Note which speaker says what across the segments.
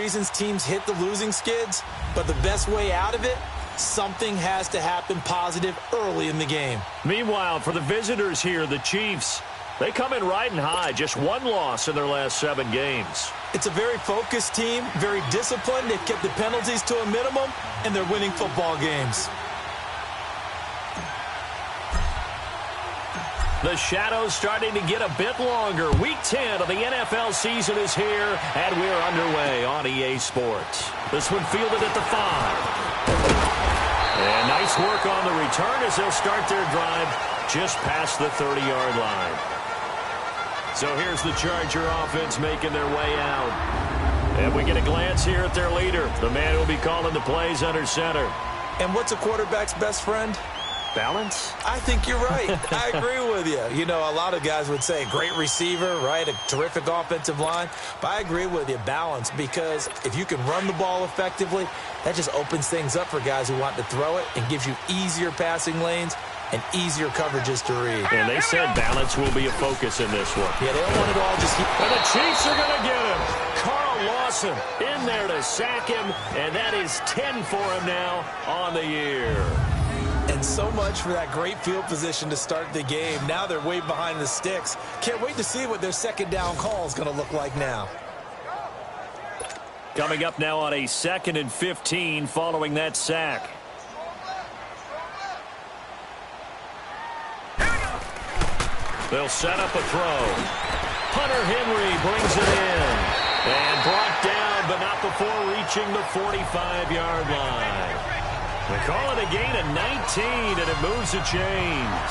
Speaker 1: reasons teams hit the losing skids, but the best way out of it, something has to happen positive early in the game.
Speaker 2: Meanwhile, for the visitors here, the Chiefs, they come in riding high, just one loss in their last 7 games.
Speaker 1: It's a very focused team, very disciplined. They've kept the penalties to a minimum, and they're winning football games.
Speaker 2: The shadows starting to get a bit longer. Week 10 of the NFL season is here, and we're underway on EA Sports. This one fielded at the 5. And nice work on the return as they'll start their drive just past the 30-yard line. So here's the Charger offense making their way out. And we get a glance here at their leader, the man who'll be calling the plays under center.
Speaker 1: And what's a quarterback's best friend?
Speaker 2: Balance?
Speaker 1: I think you're right. I agree with you. You know, a lot of guys would say great receiver, right? A terrific offensive line. But I agree with you, balance, because if you can run the ball effectively, that just opens things up for guys who want to throw it and gives you easier passing lanes and easier coverages to read.
Speaker 2: And they said balance will be a focus in this one.
Speaker 1: Yeah, they don't want it all just...
Speaker 2: And the Chiefs are going to get him. Carl Lawson in there to sack him, and that is 10 for him now on the year.
Speaker 1: And so much for that great field position to start the game. Now they're way behind the sticks. Can't wait to see what their second down call is going to look like now.
Speaker 2: Coming up now on a 2nd and 15 following that sack. They'll set up a throw. Hunter Henry brings it in. And brought down, but not before reaching the 45-yard line. They call it a gain of 19, and it moves the chains.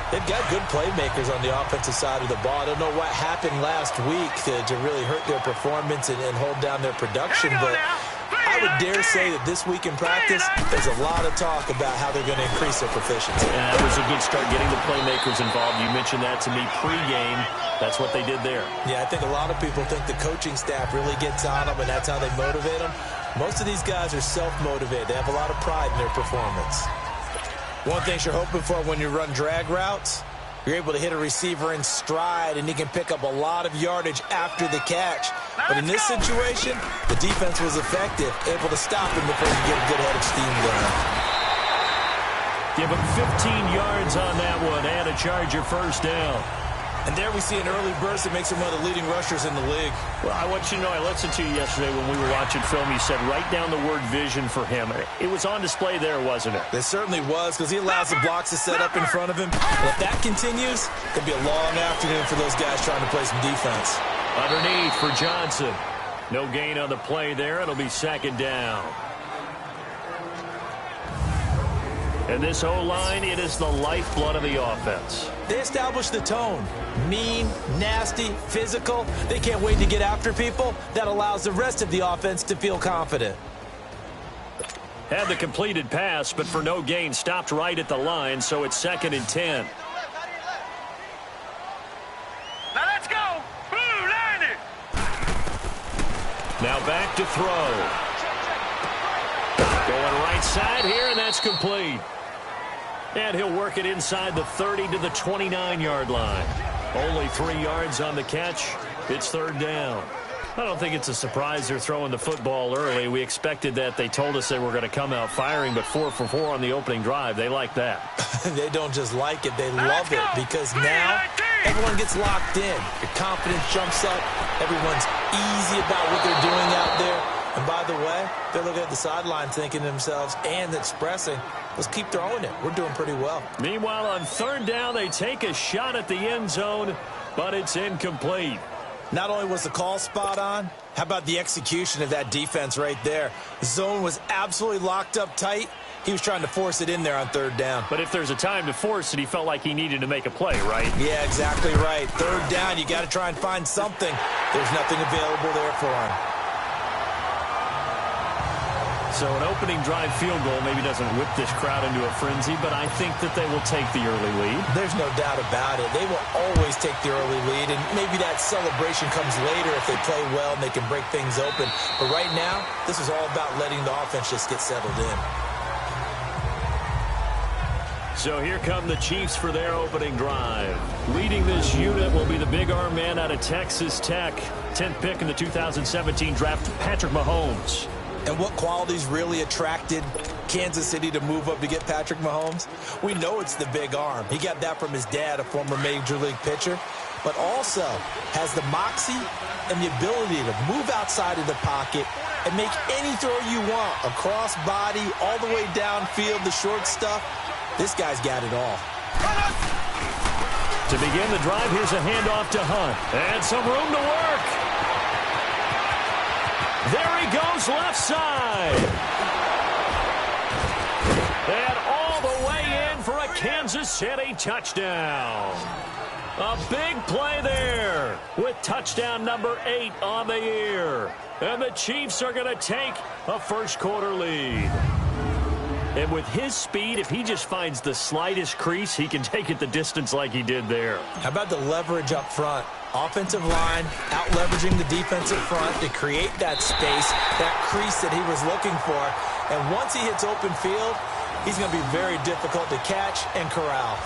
Speaker 1: They've got good playmakers on the offensive side of the ball. I don't know what happened last week to really hurt their performance and hold down their production, but I would dare say that this week in practice, there's a lot of talk about how they're going to increase their proficiency.
Speaker 2: Yeah, that was a good start getting the playmakers involved. You mentioned that to me pregame. That's what they did there.
Speaker 1: Yeah, I think a lot of people think the coaching staff really gets on them, and that's how they motivate them. Most of these guys are self-motivated. They have a lot of pride in their performance. One thing you're hoping for when you run drag routes, you're able to hit a receiver in stride, and he can pick up a lot of yardage after the catch. But in this situation, the defense was effective, able to stop him before he get a good head of steam going.
Speaker 2: Give him 15 yards on that one and a Charger first down.
Speaker 1: And there we see an early burst that makes him one of the leading rushers in the league.
Speaker 2: Well, I want you to know, I listened to you yesterday when we were watching film. You said write down the word vision for him. It was on display there, wasn't it?
Speaker 1: It certainly was, because he allows the blocks to set up in front of him. And if that continues, it'll be a long afternoon for those guys trying to play some defense.
Speaker 2: Underneath for Johnson. No gain on the play there. It'll be 2nd down. And this O-line, it is the lifeblood of the offense.
Speaker 1: They establish the tone. Mean, nasty, physical. They can't wait to get after people. That allows the rest of the offense to feel confident.
Speaker 2: Had the completed pass, but for no gain, stopped right at the line, so it's 2nd and 10.
Speaker 3: Now let's go. Blue, line it.
Speaker 2: Now back to throw. Going right side here, and that's complete. And he'll work it inside the 30 to the 29-yard line. Only 3 yards on the catch. It's 3rd down. I don't think it's a surprise they're throwing the football early. We expected that. They told us they were going to come out firing, but 4 for 4 on the opening drive. They like that.
Speaker 1: They don't just like it, they love it, because now everyone gets locked in. Your confidence jumps up. Everyone's easy about what they're doing out there. And by the way, they're looking at the sideline thinking to themselves and expressing, let's keep throwing it. We're doing pretty well.
Speaker 2: Meanwhile, on 3rd down, they take a shot at the end zone, but it's incomplete.
Speaker 1: Not only was the call spot on, how about the execution of that defense right there? The zone was absolutely locked up tight. He was trying to force it in there on 3rd down.
Speaker 2: But if there's a time to force it, he felt like he needed to make a play, right?
Speaker 1: Yeah, exactly right. 3rd down, you got to try and find something. There's nothing available there for him.
Speaker 2: So an opening drive field goal maybe doesn't whip this crowd into a frenzy, but I think that they will take the early lead.
Speaker 1: There's no doubt about it. They will always take the early lead, and maybe that celebration comes later if they play well and they can break things open. But right now, this is all about letting the offense just get settled in.
Speaker 2: So here come the Chiefs for their opening drive. Leading this unit will be the big arm man out of Texas Tech, 10th pick in the 2017 draft, Patrick Mahomes.
Speaker 1: And what qualities really attracted Kansas City to move up to get Patrick Mahomes? We know it's the big arm. He got that from his dad, a former Major League pitcher, but also has the moxie and the ability to move outside of the pocket and make any throw you want, across body, all the way downfield, the short stuff. This guy's got it all.
Speaker 2: To begin the drive, here's a handoff to Hunt. And some room to work. There he goes, left side. And all the way in for a Kansas City touchdown. A big play there with touchdown number 8 on the year. And the Chiefs are going to take a first-quarter lead. And with his speed, if he just finds the slightest crease, he can take it the distance like he did there.
Speaker 1: How about the leverage up front? Offensive line out-leveraging the defensive front to create that space, that crease that he was looking for. And once he hits open field, he's going to be very difficult to catch and corral.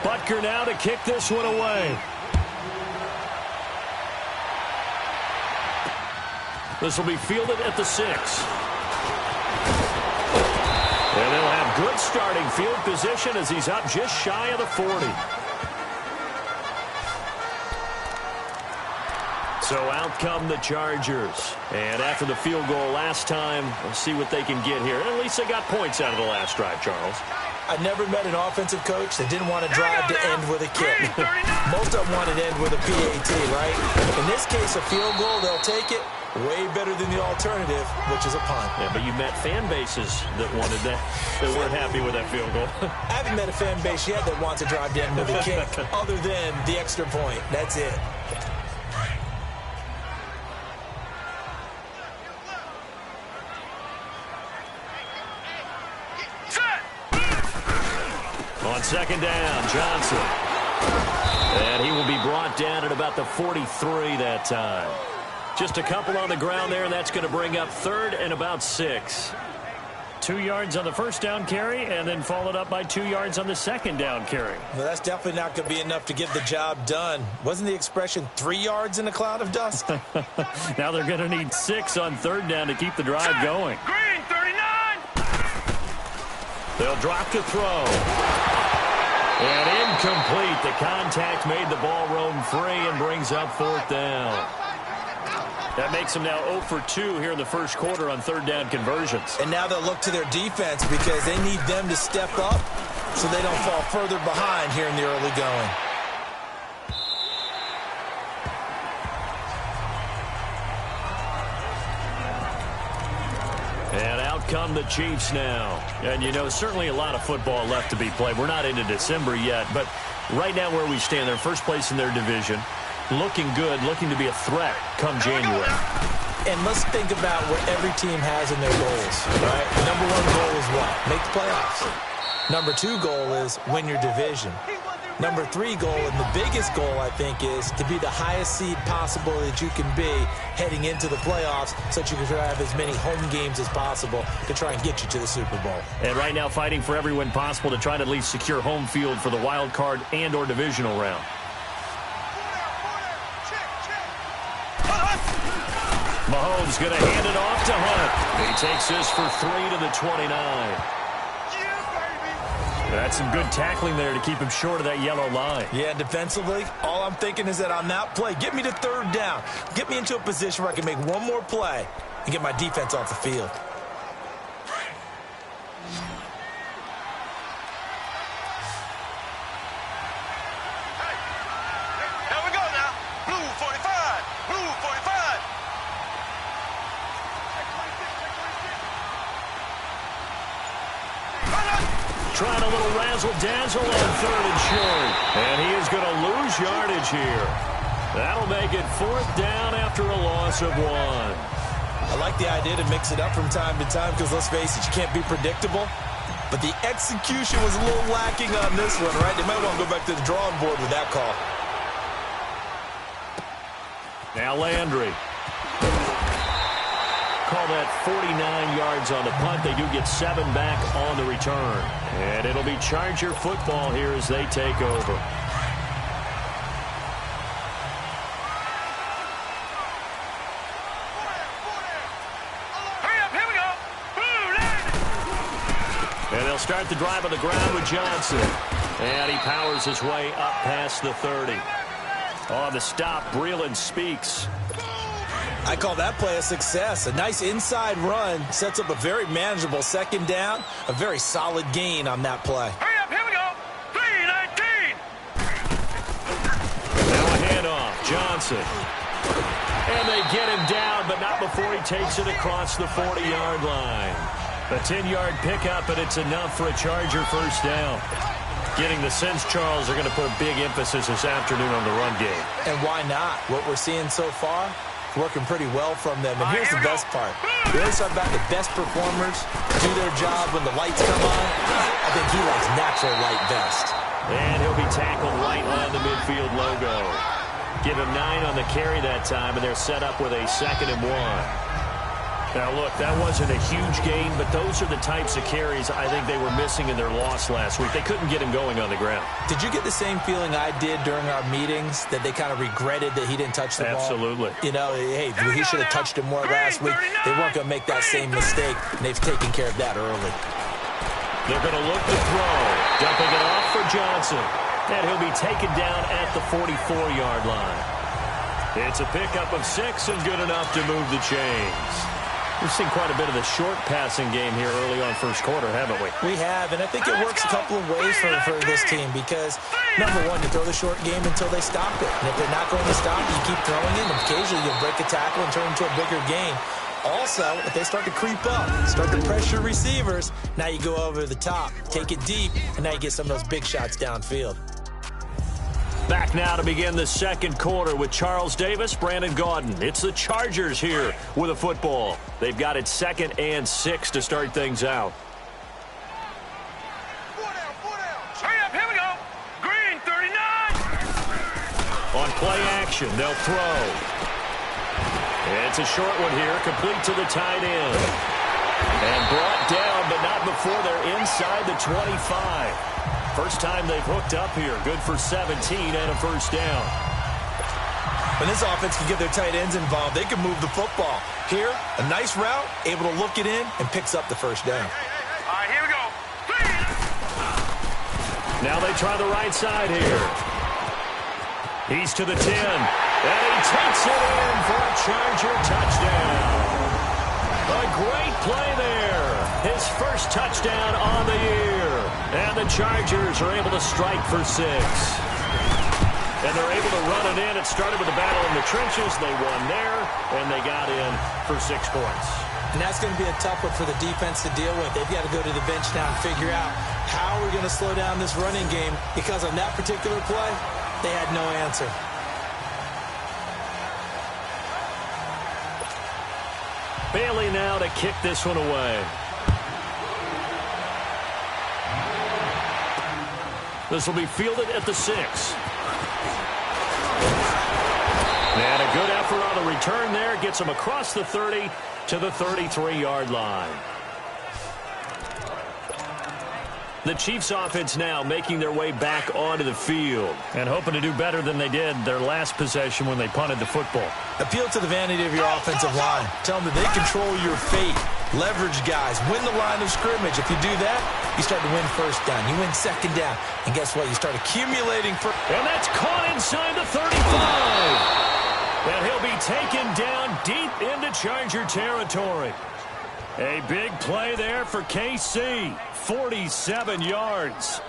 Speaker 2: Butker now to kick this one away. This will be fielded at the 6. And they'll have good starting field position as he's up just shy of the 40. So out come the Chargers. And after the field goal last time, let's see what they can get here. At least they got points out of the last drive, Charles.
Speaker 1: I never met an offensive coach that didn't want to drive to end with a kick. Most of them wanted to end with a PAT, right? In this case, a field goal, they'll take it. Way better than the alternative, which is a punt.
Speaker 2: Yeah, but you met fan bases that wanted that, that weren't happy with that field goal.
Speaker 1: I haven't met a fan base yet that wants to drive to end with a kick, other than the extra point. That's it. On second down, Johnson. And he will be brought down at about the 43 that time. Just a couple on the ground there, and that's going to bring up 3rd and about 6. 2 yards on the first down carry, and then followed up by 2 yards on the second down carry. Well, that's definitely not going to be enough to get the job done. Wasn't the expression 3 yards in a cloud of dust?
Speaker 2: Now they're going to need 6 on 3rd down to keep the drive going.
Speaker 3: Green, 39.
Speaker 2: They'll drop to throw. And incomplete. The contact made the ball roam free and brings up 4th down. That makes them now 0 for 2 here in the first quarter on 3rd down conversions.
Speaker 1: And now they'll look to their defense because they need them to step up so they don't fall further behind here in the early going.
Speaker 2: And out come the Chiefs now. And, you know, certainly a lot of football left to be played. We're not into December yet, but right now where we stand, they're first place in their division. Looking good, looking to be a threat come January.
Speaker 1: And let's think about what every team has in their goals, right? Number 1 goal is what? Make the playoffs. Number 2 goal is win your division. Number 3 goal, and the biggest goal, I think, is to be the highest seed possible that you can be heading into the playoffs so that you can have as many home games as possible to try and get you to the Super Bowl.
Speaker 2: And right now fighting for every win possible to try to at least secure home field for the wild card and or divisional round. Mahomes going to hand it off to Hunt. He takes this for 3 to the 29. That's some good tackling there to keep him short of that yellow line.
Speaker 1: Yeah, defensively, all I'm thinking is that on that play, get me to 3rd down. Get me into a position where I can make one more play and get my defense off the field.
Speaker 3: Here we go now. Blue 45. Blue 45.
Speaker 2: Trying a little razzle-dazzle on 3rd and short. And he is going to lose yardage here. That'll make it 4th down after a loss of 1.
Speaker 1: I like the idea to mix it up from time to time because, let's face it, you can't be predictable. But the execution was a little lacking on this one, right? They might want to go back to the drawing board with that call.
Speaker 2: Now Landry. call that 49 yards on the punt. They do get 7 back on the return. And it'll be Charger football here as they take over. And they'll start the drive on the ground with Johnson. And he powers his way up past the 30. On the stop, Breeland speaks.
Speaker 1: I call that play a success. A nice inside run sets up a very manageable second down. A very solid gain on that play.
Speaker 3: Hurry up, here we go. 3-19.
Speaker 2: Now a handoff, Johnson. And they get him down, but not before he takes it across the 40-yard line. A 10-yard pickup, and it's enough for a Charger first down. Getting the sense, Charles, are going to put a big emphasis this afternoon on the run game.
Speaker 1: And why not? What we're seeing so far, working pretty well from them. And here's the best part. We always talk about the best performers do their job when the lights come on. I think he likes natural light best.
Speaker 2: And he'll be tackled right on the midfield logo. Give him 9 on the carry that time, and they're set up with a 2nd and 1. Now, look, that wasn't a huge gain, but those are the types of carries I think they were missing in their loss last week. They couldn't get him going on the ground.
Speaker 1: Did you get the same feeling I did during our meetings, that they kind of regretted that he didn't touch the ball?
Speaker 2: Absolutely.
Speaker 1: You know, hey, he should have touched it more last week. They weren't going to make that same mistake, and they've taken care of that early.
Speaker 2: They're going to look to throw. Dumping it off for Johnson. And he'll be taken down at the 44-yard line. It's a pickup of 6 and good enough to move the chains. We've seen quite a bit of the short passing game here early on first quarter, haven't we?
Speaker 1: We have, and I think it works a couple of ways for this team because, number one, you throw the short game until they stop it. And if they're not going to stop it, you keep throwing it, and occasionally you'll break a tackle and turn into a bigger gain. Also, if they start to creep up, start to pressure receivers, now you go over the top, take it deep, and now you get some of those big shots downfield.
Speaker 2: Back now to begin the second quarter with Charles Davis, Brandon Gaudin. It's the Chargers here with a football. They've got it 2nd and 6 to start things out.
Speaker 3: Hurry up, here we go. Green, 39.
Speaker 2: On play action, they'll throw. It's a short one here, complete to the tight end. And brought down, but not before they're inside the 25. First time they've hooked up here. Good for 17 and a first down.
Speaker 1: When this offense can get their tight ends involved, they can move the football. Here, a nice route, able to look it in, and picks up the first down.
Speaker 3: All right, here we go.
Speaker 2: Now they try the right side here. He's to the 10. And he takes it in for a Charger touchdown. A great play there. His first touchdown on the year. And the Chargers are able to strike for 6. And they're able to run it in. It started with a battle in the trenches. They won there, and they got in for 6 points.
Speaker 1: And that's going to be a tough one for the defense to deal with. They've got to go to the bench now and figure out how we're going to slow down this running game, because on that particular play, they had no answer.
Speaker 2: Bailey now to kick this one away. This will be fielded at the 6. And a good effort on the return there. Gets him across the 30 to the 33-yard line. The Chiefs offense now making their way back onto the field and hoping to do better than they did their last possession when they punted the football.
Speaker 1: Appeal to the vanity of your offensive line. Tell them that they control your fate. Leverage guys. Win the line of scrimmage. If you do that, you start to win first down. You win second down. And guess what? You start accumulating.
Speaker 2: And that's caught inside the 35. And he'll be taken down deep into Charger territory. A big play there for KC. 47 yards.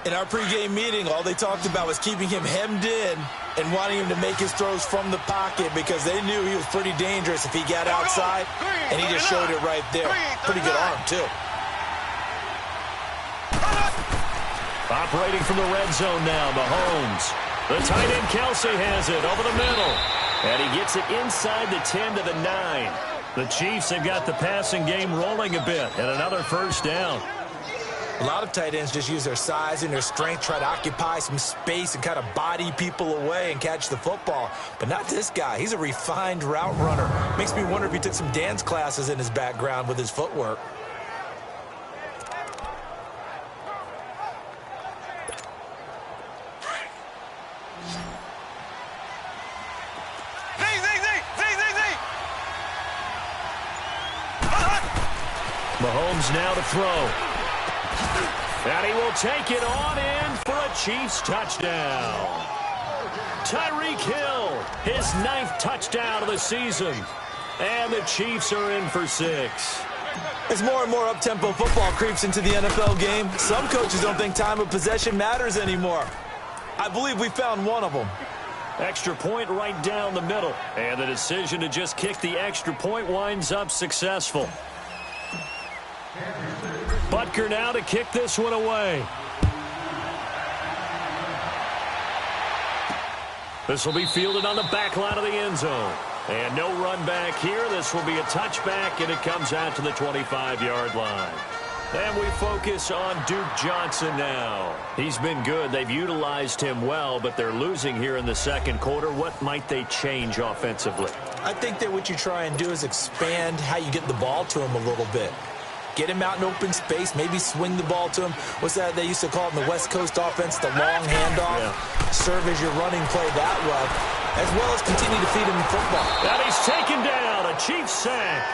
Speaker 1: In our pregame meeting, all they talked about was keeping him hemmed in and wanting him to make his throws from the pocket because they knew he was pretty dangerous if he got outside, and he just showed it right there. Pretty good arm, too.
Speaker 2: Operating from the red zone now, Mahomes. The tight end Kelsey has it over the middle. And he gets it inside the 10 to the 9. The Chiefs have got the passing game rolling a bit, and another first down.
Speaker 1: A lot of tight ends just use their size and their strength, try to occupy some space and kind of body people away and catch the football. But not this guy. He's a refined route runner. Makes me wonder if he took some dance classes in his background with his footwork.
Speaker 2: Mahomes now to throw. And he will take it on in for a Chiefs touchdown. Tyreek Hill, his 9th touchdown of the season. And the Chiefs are in for 6.
Speaker 1: As more and more up-tempo football creeps into the NFL game, some coaches don't think time of possession matters anymore. I believe we found one of them.
Speaker 2: Extra point right down the middle. And the decision to just kick the extra point winds up successful. Butker now to kick this one away. This will be fielded on the back line of the end zone. And no run back here. This will be a touchback, and it comes out to the 25-yard line. And we focus on Duke Johnson now. He's been good. They've utilized him well, but they're losing here in the second quarter. What might they change offensively?
Speaker 1: I think that what you try and do is expand how you get the ball to him a little bit. Get him out in open space, maybe swing the ball to him. What's that they used to call it in the West Coast offense, the long handoff? Yeah. Serve as your running play that way, as well as continue to feed him in football.
Speaker 2: And he's taken down, a Chiefs sack.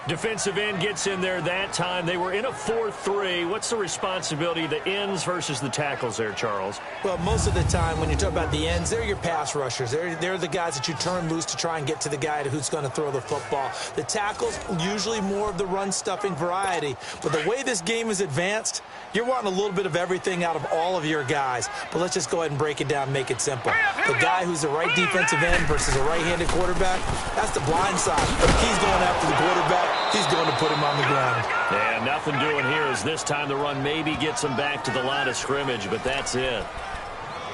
Speaker 2: Defensive end gets in there that time. They were in a 4-3. What's the responsibility of the ends versus the tackles there, Charles?
Speaker 1: Well, most of the time when you talk about the ends, they're your pass rushers. They're the guys that you turn loose to try and get to the guy who's going to throw the football. The tackles, usually more of the run-stuffing variety. But the way this game is advanced, you're wanting a little bit of everything out of all of your guys. But let's just go ahead and break it down and make it simple. The guy who's the right defensive end versus a right-handed quarterback, that's the blind side. If he's going after the quarterback, he's going to put him on the ground.
Speaker 2: And nothing doing here as this time the run maybe gets him back to the line of scrimmage, but that's it.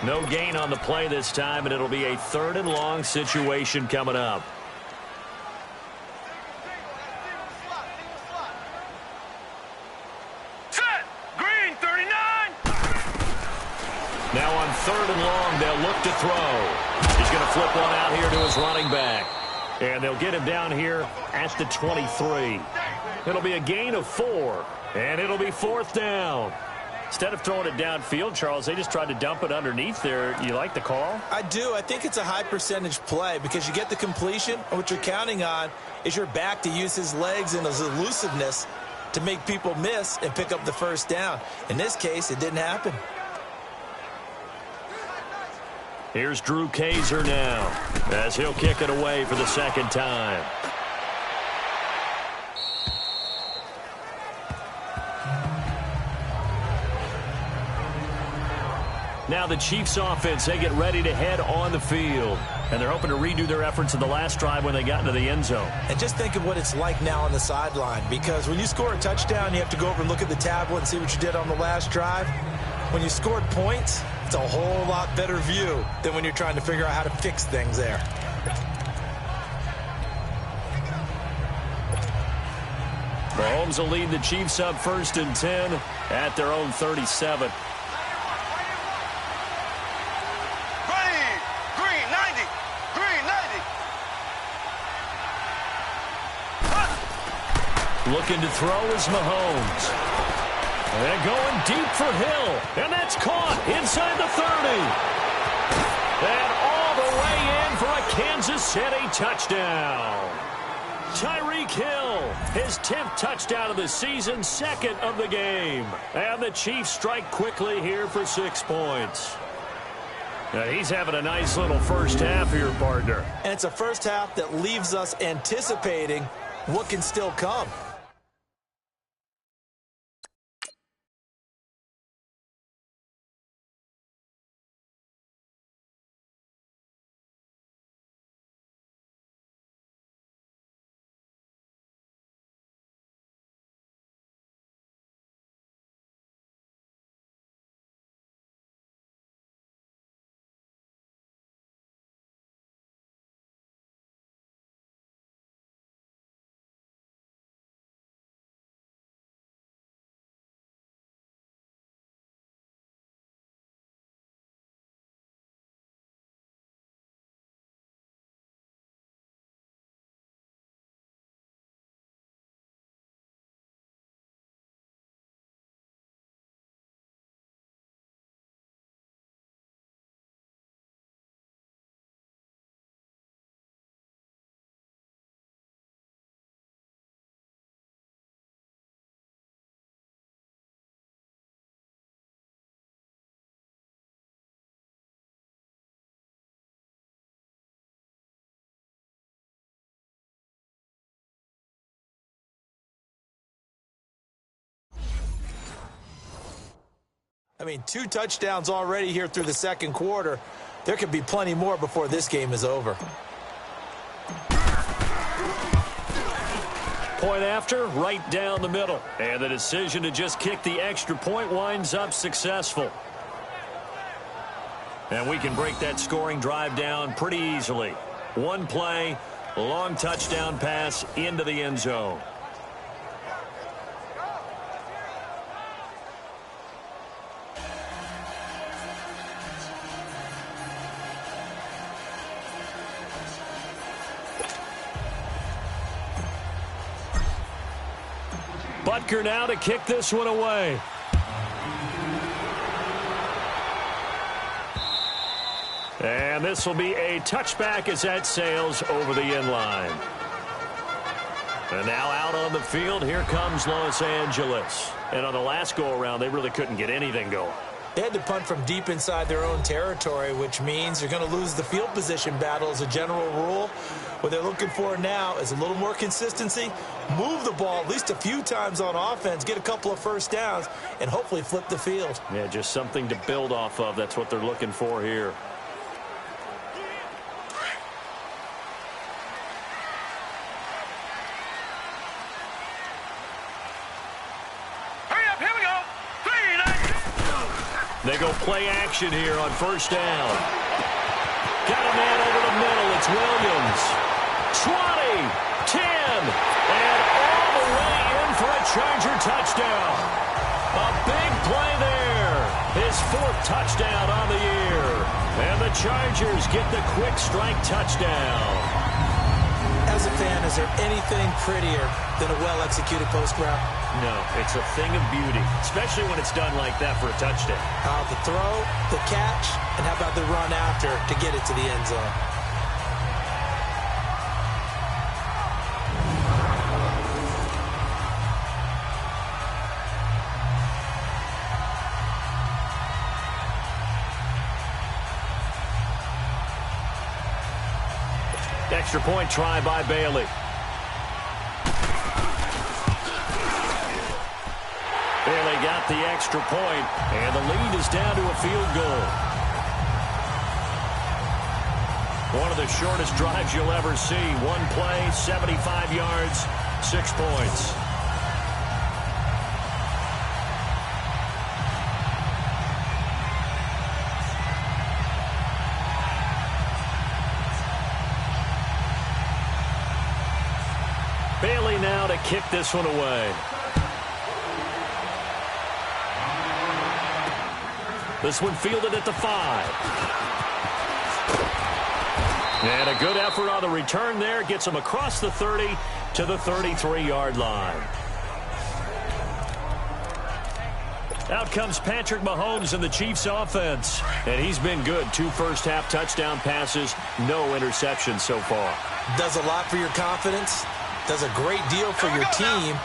Speaker 2: No gain on the play this time, and it'll be a 3rd and long situation coming up.
Speaker 3: Set! Green, 39!
Speaker 2: Now on 3rd and long, they'll look to throw. He's going to flip one out here to his running back. And they'll get him down here at the 23. It'll be a gain of 4, and it'll be 4th down. Instead of throwing it downfield, Charles, they just tried to dump it underneath there. You like the call?
Speaker 1: I do. I think it's a high-percentage play because you get the completion, and what you're counting on is your back to use his legs and his elusiveness to make people miss and pick up the first down. In this case, it didn't happen.
Speaker 2: Here's Drew Kaiser now as he'll kick it away for the 2nd time. Now the Chiefs offense, they get ready to head on the field. And they're hoping to redo their efforts in the last drive when they got into the end zone.
Speaker 1: And just think of what it's like now on the sideline, because when you score a touchdown, you have to go over and look at the tablet and see what you did on the last drive. When you scored points, it's a whole lot better view than when you're trying to figure out how to fix things there.
Speaker 2: Mahomes will lead the Chiefs up 1st and 10 at their own 37.
Speaker 3: Green, 90! Green, 90!
Speaker 2: Looking to throw is Mahomes. And going deep for Hill. And that's caught inside the 30. And all the way in for a Kansas City touchdown. Tyreek Hill, his 10th touchdown of the season, 2nd of the game. And the Chiefs strike quickly here for 6 points. Now he's having a nice little first half here, partner.
Speaker 1: And it's a first half that leaves us anticipating what can still come. I mean, 2 touchdowns already here through the second quarter. There could be plenty more before this game is over.
Speaker 2: Point after, right down the middle. And the decision to just kick the extra point winds up successful. And we can break that scoring drive down pretty easily. One play, long touchdown pass into the end zone. Butker now to kick this one away. And this will be a touchback as that sails over the end line. And now out on the field, here comes Los Angeles. And on the last go-around, they really couldn't get anything going.
Speaker 1: They had to punt from deep inside their own territory, which means you're going to lose the field position battle as a general rule. What they're looking for now is a little more consistency, move the ball at least a few times on offense, get a couple of first downs, and hopefully flip the field.
Speaker 2: Yeah, just something to build off of. That's what they're looking for here. They go play action here on first down. Got a man over the middle. It's Williams. 20, 10, and all the way in for a Charger touchdown. A big play there. His 4th touchdown on the year. And the Chargers get the quick strike touchdown.
Speaker 1: As a fan, is there anything prettier than a well-executed post route?
Speaker 2: No, it's a thing of beauty, especially when it's done like that for a touchdown.
Speaker 1: The throw, the catch, and how about the run after to get it to the end zone?
Speaker 2: Extra point try by Bailey. Bailey got the extra point, and the lead is down to a field goal. One of the shortest drives you'll ever see. One play, 75 yards, 6 points. Bailey now to kick this one away. This one fielded at the 5. And a good effort on the return there. Gets him across the 30 to the 33-yard line. Out comes Patrick Mahomes in the Chiefs offense. And he's been good. 2 first-half touchdown passes. No interceptions so far.
Speaker 1: Does a lot for your confidence. Does a great deal for your team.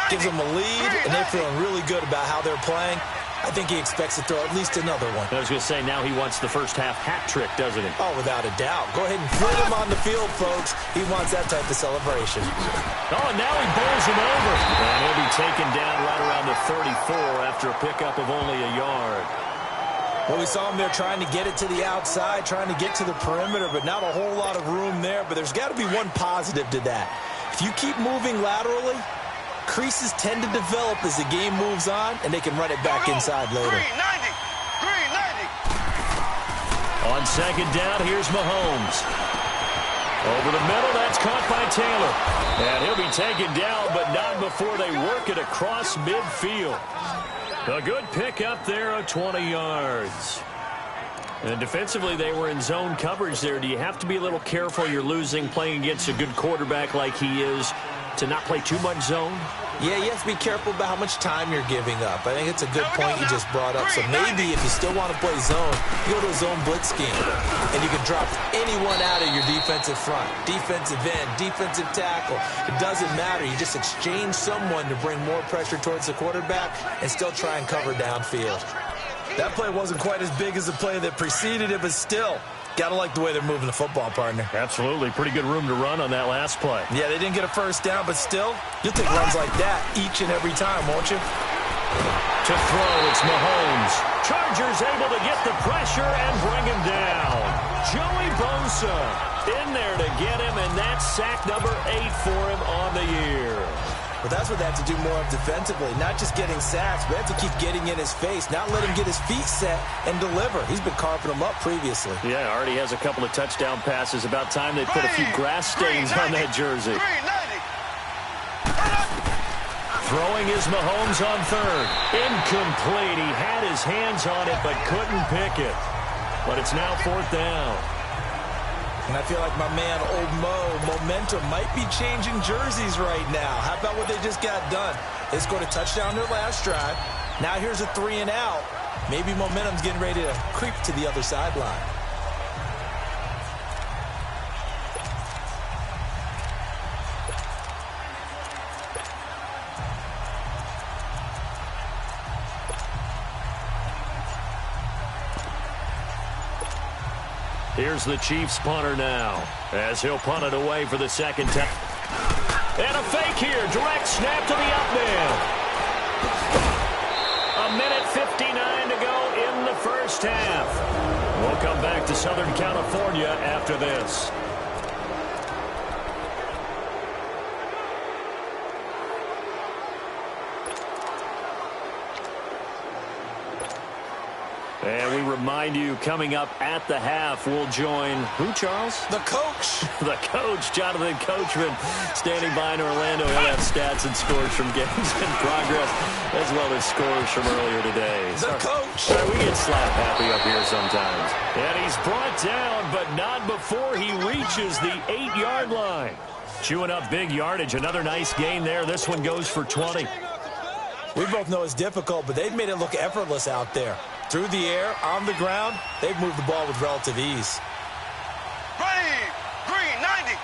Speaker 1: Gives them a lead, and they're feeling really good about how they're playing. I think he expects to throw at least another one.
Speaker 2: I was going to say, now he wants the first-half hat trick, doesn't he?
Speaker 1: Oh, without a doubt. Go ahead and flit him on the field, folks. He wants that type of celebration.
Speaker 2: Oh, and now he bowls him over. And he'll be taken down right around the 34 after a pickup of only a yard.
Speaker 1: Well, we saw him there trying to get it to the outside, trying to get to the perimeter, but not a whole lot of room there. But there's got to be one positive to that. If you keep moving laterally, creases tend to develop as the game moves on, and they can run it back inside later.
Speaker 3: Green 90. Green 90.
Speaker 2: On second down, here's Mahomes. Over the middle, that's caught by Taylor. And he'll be taken down, but not before they work it across midfield. A good pick up there of 20 yards. And defensively, they were in zone coverage there. Do you have to be a little careful? You're losing, playing against a good quarterback like he is, to not play too much zone?
Speaker 1: Yeah, you have to be careful about how much time you're giving up. I think it's a good point you just brought up. So maybe if you still want to play zone, you go to a zone blitz scheme. And you can drop anyone out of your defensive front. Defensive end, defensive tackle. It doesn't matter. You just exchange someone to bring more pressure towards the quarterback and still try and cover downfield. That play wasn't quite as big as the play that preceded it, but still, got to like the way they're moving the football, partner.
Speaker 2: Absolutely. Pretty good room to run on that last play.
Speaker 1: Yeah, they didn't get a first down, but still, you'll take runs like that each and every time, won't you?
Speaker 2: To throw, it's Mahomes. Chargers able to get the pressure and bring him down. Joey Bosa in there to get him, and that's sack number 8 for him on the year.
Speaker 1: But that's what they have to do more of defensively, not just getting sacks, but have to keep getting in his face, not let him get his feet set and deliver. He's been carving them up previously.
Speaker 2: Yeah, already has a couple of touchdown passes. About time they put a few grass stains on that jersey. Throwing is Mahomes on third. Incomplete. He had his hands on it but couldn't pick it. But it's now 4th down.
Speaker 1: And I feel like my man, Old Mo, momentum might be changing jerseys right now. How about what they just got done? They scored a touchdown their last drive. Now here's a 3 and out. Maybe momentum's getting ready to creep to the other sideline.
Speaker 2: Here's the Chiefs punter now, as he'll punt it away for the second time. And a fake here, direct snap to the up man. 1:59 to go in the first half. We'll come back to Southern California after this. And we remind you, coming up at the half, we'll join who, Charles?
Speaker 1: The coach.
Speaker 2: The coach, Jonathan Coachman, standing by in Orlando. He'll have stats and scores from games in progress, as well as scores from earlier today.
Speaker 1: The coach.
Speaker 2: Sorry, we get slap happy up here sometimes. And he's brought down, but not before he reaches the 8-yard line. Chewing up big yardage. Another nice gain there. This one goes for 20.
Speaker 1: We both know it's difficult, but they've made it look effortless out there. Through the air, on the ground, they've moved the ball with relative ease.
Speaker 3: Green, 90.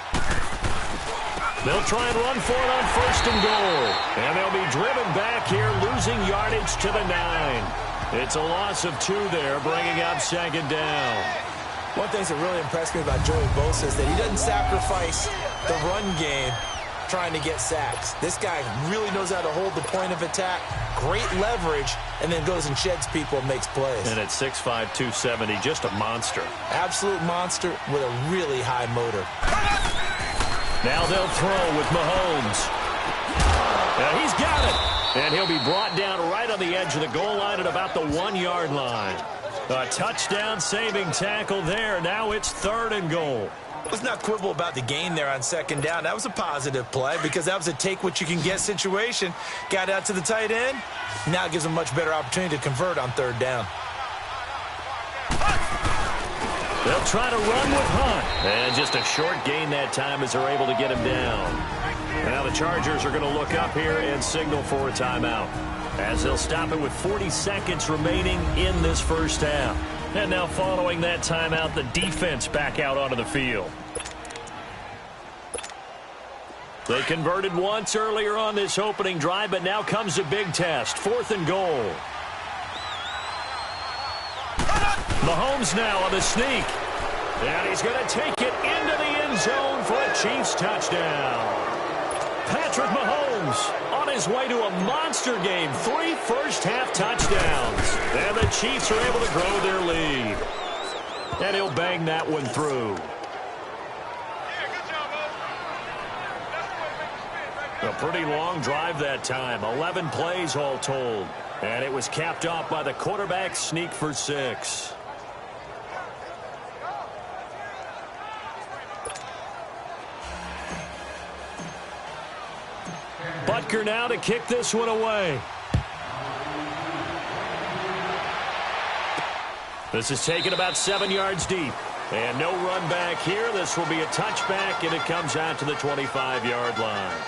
Speaker 2: They'll try and run for it on 1st and goal. And they'll be driven back here, losing yardage to the 9. It's a loss of 2 there, bringing up 2nd down.
Speaker 1: One thing that really impressed me about Joey Bosa is that he doesn't sacrifice the run game trying to get sacks. This guy really knows how to hold the point of attack, great leverage, and then goes and sheds people and makes plays.
Speaker 2: And at 6'5", 270, just a monster.
Speaker 1: Absolute monster with a really high motor.
Speaker 2: Now they'll throw with Mahomes. Now he's got it. And he'll be brought down right on the edge of the goal line at about the 1-yard line. A touchdown-saving tackle there. Now it's 3rd and goal.
Speaker 1: Let's not quibble about the gain there on 2nd down. That was a positive play because that was a take-what-you-can-get situation. Got out to the tight end. Now gives them a much better opportunity to convert on 3rd down.
Speaker 2: They'll try to run with Hunt. And just a short gain that time as they're able to get him down. Now the Chargers are going to look up here and signal for a timeout, as they'll stop it with 40 seconds remaining in this first half. And now following that timeout, the defense back out onto the field. They converted once earlier on this opening drive, but now comes a big test. 4th and goal. Mahomes now on the sneak. And he's going to take it into the end zone for a Chiefs touchdown. Patrick Mahomes on his way to a monster game. 3 first-half touchdowns. And the Chiefs are able to grow their lead. And he'll bang that one through. A pretty long drive that time. 11 plays all told. And it was capped off by the quarterback sneak for 6. Butker now to kick this one away. This is taken about 7 yards deep. And no run back here. This will be a touchback, and it comes out to the 25-yard line.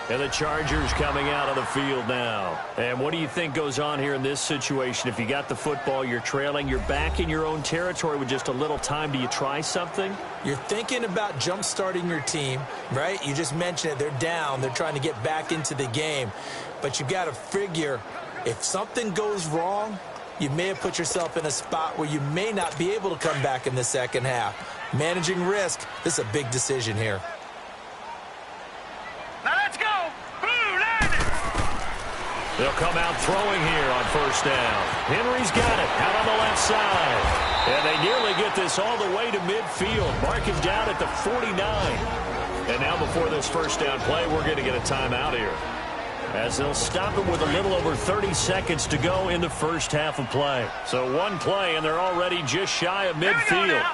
Speaker 2: And the Chargers coming out on the field now. And what do you think goes on here in this situation? If you got the football, you're trailing, you're back in your own territory with just a little time. Do you try something?
Speaker 1: You're thinking about jump-starting your team, right? You just mentioned it. They're down. They're trying to get back into the game. But you got to figure, if something goes wrong, you may have put yourself in a spot where you may not be able to come back in the second half. Managing risk, this is a big decision here.
Speaker 3: Now let's go. Blue, land it.
Speaker 2: They'll come out throwing here on first down. Henry's got it out on the left side. And they nearly get this all the way to midfield. Mark him down at the 49. And now before this first down play, we're going to get a timeout here, as they'll stop him with a little over 30 seconds to go in the first half of play. So one play, and they're already just shy of midfield.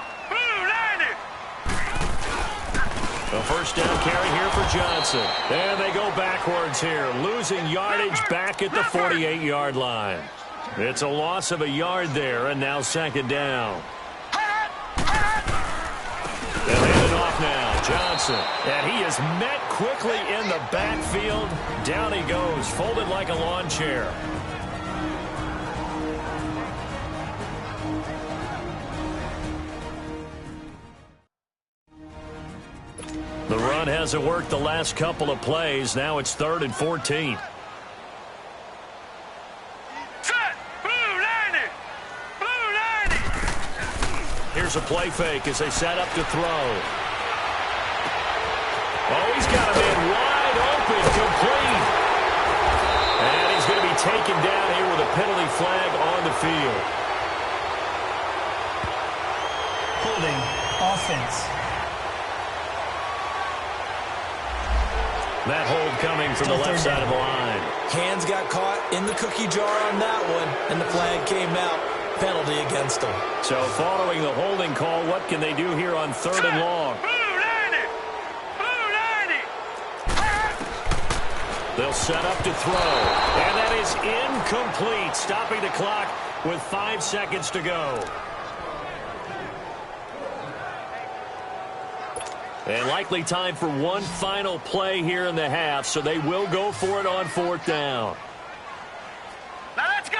Speaker 2: A first down carry here for Johnson. And they go backwards here, losing yardage back at the 48-yard line. It's a loss of a yard there, and now second down. They'll hand it off now, Johnson. And he is met quickly in the backfield. Down he goes, folded like a lawn chair. The run hasn't worked the last couple of plays. Now it's 3rd and 14. Here's a play fake as they set up to throw. Oh, he's got a man wide open, complete. And he's going to be taken down here with a penalty flag on the field.
Speaker 4: Holding offense.
Speaker 2: That hold coming from the left side of the line.
Speaker 1: Hands got caught in the cookie jar on that one, and the flag came out. Penalty against them.
Speaker 2: So following the holding call, what can they do here on 3rd and long? They'll set up to throw. And that is incomplete, stopping the clock with 5 seconds to go. And likely time for one final play here in the half, so they will go for it on 4th down.
Speaker 3: Now let's go.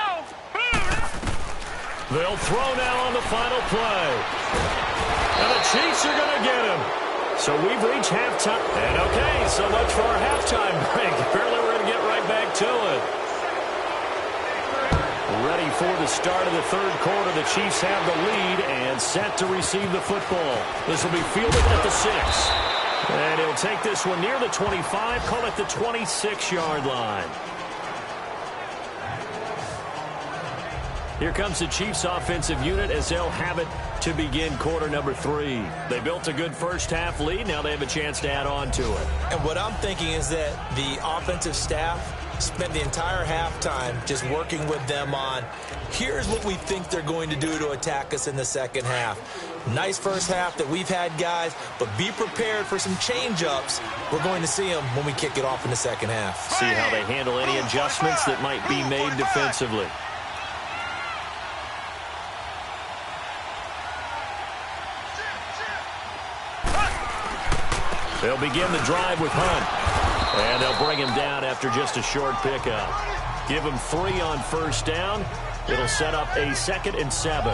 Speaker 2: They'll throw now on the final play. And the Chiefs are going to get him. So we've reached halftime. And okay, so much for our halftime break. Apparently we're going to get right back to it. Ready for the start of the 3rd quarter. The Chiefs have the lead and set to receive the football. This will be fielded at the 6. And he'll take this one near the 25, call it the 26-yard line. Here comes the Chiefs offensive unit as they'll have it to begin quarter number 3. They built a good first half lead. Now they have a chance to add on to it.
Speaker 1: And what I'm thinking is that the offensive staff spent the entire halftime just working with them on, here's what we think they're going to do to attack us in the second half. Nice first half that we've had, guys, but be prepared for some change-ups. We're going to see them when we kick it off in the second half.
Speaker 2: See how they handle any adjustments that might be made defensively. They'll begin the drive with Hunt. And they'll bring him down after just a short pickup. Give him 3 on first down. It'll set up a 2nd and 7.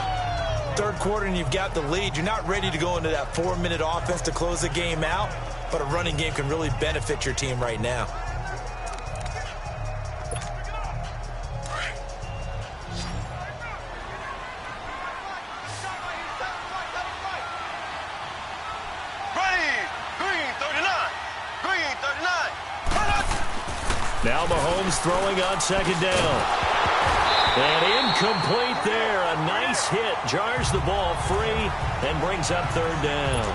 Speaker 1: 3rd quarter and you've got the lead. You're not ready to go into that 4-minute offense to close the game out, but a running game can really benefit your team right now.
Speaker 2: Now Mahomes throwing on 2nd down. And incomplete there. A nice hit. Jars the ball free and brings up 3rd down.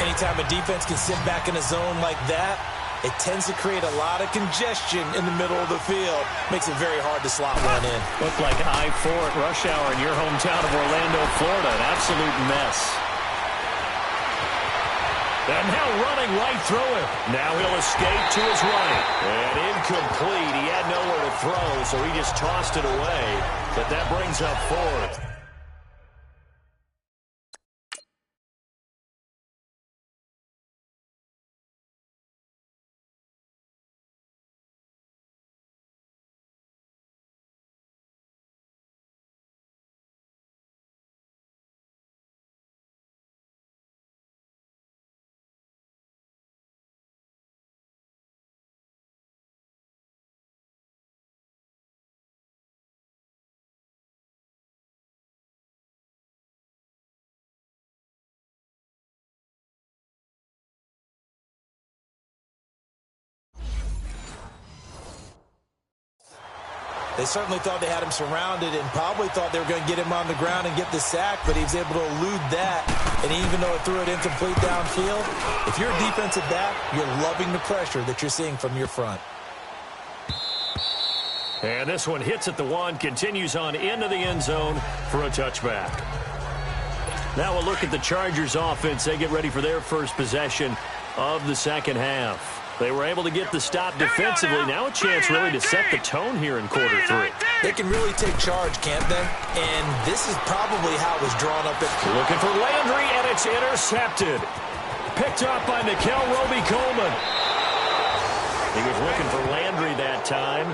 Speaker 1: Anytime a defense can sit back in a zone like that, it tends to create a lot of congestion in the middle of the field. Makes it very hard to slot one in.
Speaker 2: Looked like I-4 at rush hour in your hometown of Orlando, Florida. An absolute mess. And now running right through it. Now he'll escape to his right. And incomplete. He had nowhere to throw, so he just tossed it away. But that brings up 4th.
Speaker 1: They certainly thought they had him surrounded and probably thought they were going to get him on the ground and get the sack, but he was able to elude that. And even though it threw it incomplete downfield, if you're a defensive back, you're loving the pressure that you're seeing from your front.
Speaker 2: And this one hits at the 1, continues on into the end zone for a touchback. Now we'll look at the Chargers offense. They get ready for their first possession of the second half. They were able to get the stop defensively. Now a chance really to set the tone here in quarter 3.
Speaker 1: They can really take charge, can't they? And this is probably how it was drawn up.
Speaker 2: Looking for Landry, and it's intercepted. Picked off by Nickel Roby-Coleman. He was looking for Landry that time.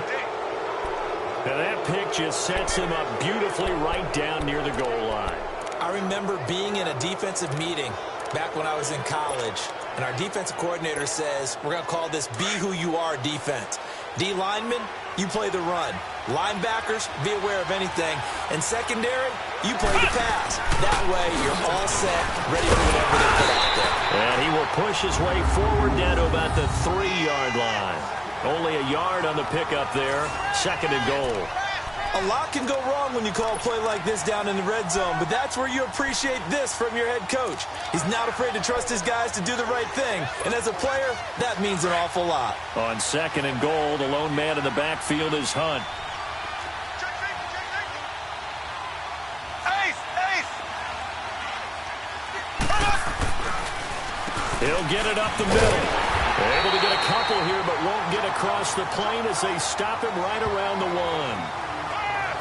Speaker 2: And that pick just sets him up beautifully right down near the goal line.
Speaker 1: I remember being in a defensive meeting back when I was in college, and our defensive coordinator says, we're going to call this Be Who You Are defense. D linemen, you play the run. Linebackers, be aware of anything. And secondary, you play the pass. That way, you're all set, ready for whatever they put out there.
Speaker 2: And he will push his way forward down to about the 3-yard line. Only a yard on the pickup there. 2nd and goal.
Speaker 1: A lot can go wrong when you call a play like this down in the red zone, but that's where you appreciate this from your head coach. He's not afraid to trust his guys to do the right thing, and as a player, that means an awful lot.
Speaker 2: On 2nd and goal, the lone man in the backfield is Hunt. He'll get it up the middle. Able to get a couple here, but won't get across the plane as they stop him right around the 1.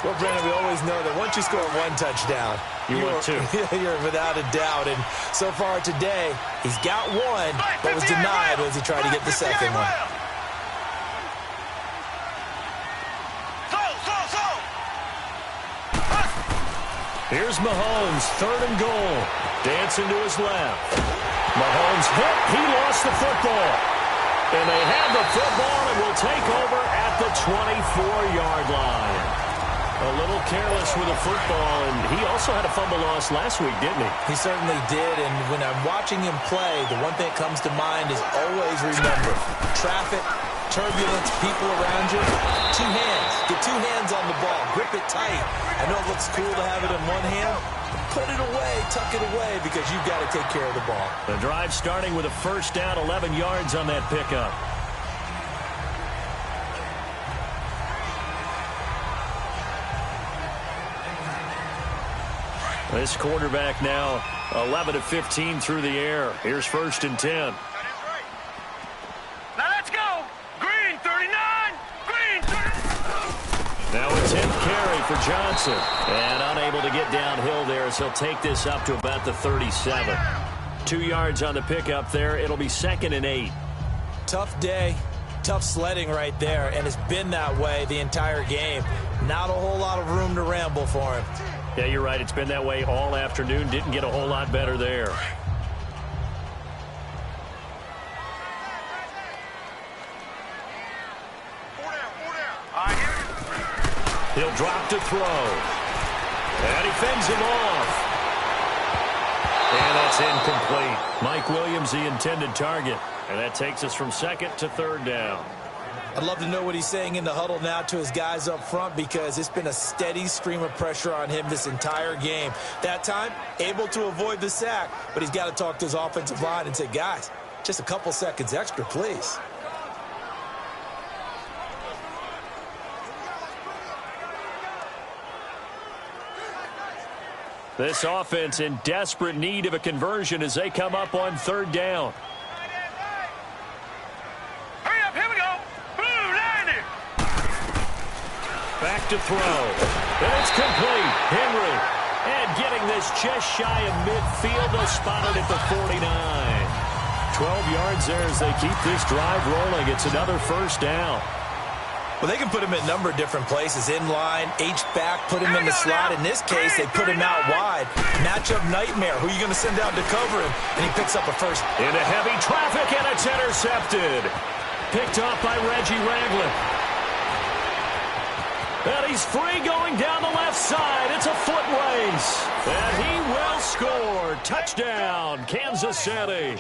Speaker 1: Well, Brandon, we always know that once you score 1 touchdown,
Speaker 2: you're 2.
Speaker 1: You're without a doubt. And so far today, he's got 1, but was denied as he tried to get the second one.
Speaker 2: Here's Mahomes, 3rd and goal. Dancing to his left. Mahomes hit. He lost the football. And they have the football and will take over at the 24-yard line. A little careless with the football, and he also had a fumble loss last week, didn't he?
Speaker 1: He certainly did, and when I'm watching him play, the one thing that comes to mind is always remember, traffic, turbulence, people around you, 2 hands. Get 2 hands on the ball. Grip it tight. I know it looks cool to have it in one hand. Put it away, tuck it away, because you've got to take care of the ball.
Speaker 2: The drive starting with a first down, 11 yards on that pickup. This quarterback now 11 of 15 through the air. Here's 1st and 10.
Speaker 3: Now let's go. Green 39. Green 39.
Speaker 2: Now a 10th carry for Johnson. And unable to get downhill there as he'll take this up to about the 37. 2 yards on the pickup there. It'll be 2nd and 8.
Speaker 1: Tough day. Tough sledding right there, and it's been that way the entire game. Not a whole lot of room to ramble for him.
Speaker 2: Yeah, you're right. It's been that way all afternoon. Didn't get a whole lot better there. He'll drop to throw. And he fends him off. And that's incomplete. Mike Williams, the intended target. And that takes us from 2nd to 3rd down.
Speaker 1: I'd love to know what he's saying in the huddle now to his guys up front, because it's been a steady stream of pressure on him this entire game. That time, able to avoid the sack, but he's got to talk to his offensive line and say, guys, just a couple seconds extra, please.
Speaker 2: This offense in desperate need of a conversion as they come up on 3rd down.
Speaker 3: Hurry up, here we go. Blue, line it.
Speaker 2: Back to throw. And it's complete. Henry. And getting this just shy of midfield. They'll spot it at the 49. 12 yards there as they keep this drive rolling. It's another 1st down.
Speaker 1: Well, they can put him in a number of different places. In line, H-back, put him in the slot. In this case, they put him out wide. Matchup nightmare. Who are you going to send out to cover him? And he picks up a first.
Speaker 2: Into heavy traffic, and it's intercepted. Picked off by Reggie Ragland. And he's free going down the left side. It's a foot race. And he will score. Touchdown, Kansas City.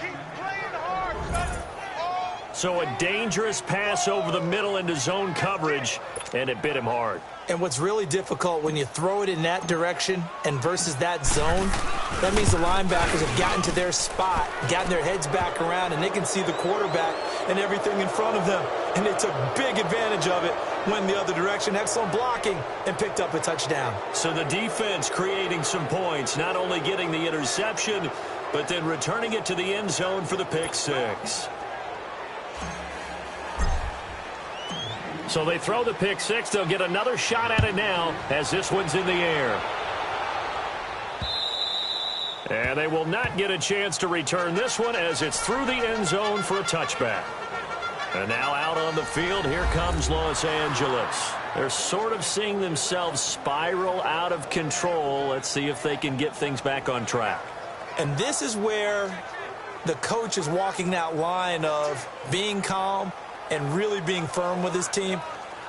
Speaker 2: So a dangerous pass over the middle into zone coverage, and it bit him hard.
Speaker 1: And what's really difficult when you throw it in that direction and versus that zone, that means the linebackers have gotten to their spot, gotten their heads back around, and they can see the quarterback and everything in front of them. And they took big advantage of it, went the other direction, excellent blocking, and picked up a touchdown.
Speaker 2: So the defense creating some points, not only getting the interception, but then returning it to the end zone for the pick six. So they throw the pick six. They'll get another shot at it now as this one's in the air. And they will not get a chance to return this one as it's through the end zone for a touchback. And now out on the field, here comes Los Angeles. They're sort of seeing themselves spiral out of control. Let's see if they can get things back on track.
Speaker 1: And this is where the coach is walking that line of being calm and really being firm with his team.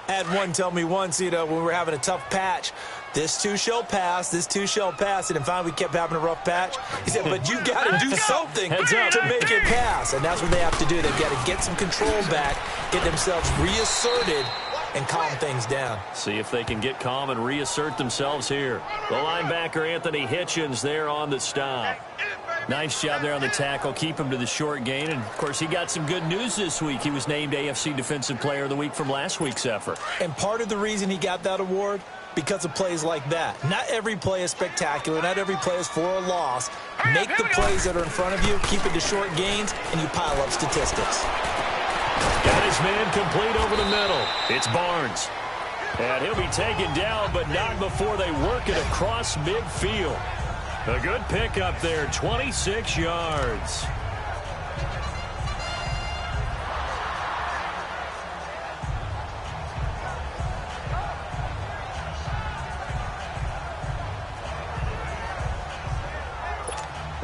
Speaker 1: I had one tell me once, when we were having a tough patch, this too shall pass, this too shall pass. And finally we kept having a rough patch. He said, but you got to do something to make it pass. And that's what they have to do. They've got to get some control back, get themselves reasserted, and calm things down.
Speaker 2: See if they can get calm and reassert themselves here. The linebacker, Anthony Hitchens, there on the stop. Nice job there on the tackle. Keep him to the short gain. And, of course, he got some good news this week. He was named AFC Defensive Player of the Week from last week's effort.
Speaker 1: And part of the reason he got that award, because of plays like that. Not every play is spectacular. Not every play is for a loss. Make the plays that are in front of you, keep it to short gains, and you pile up statistics.
Speaker 2: Got his man complete over the middle. It's Barnes. And he'll be taken down, but not before they work it across midfield. A good pickup there, 26 yards.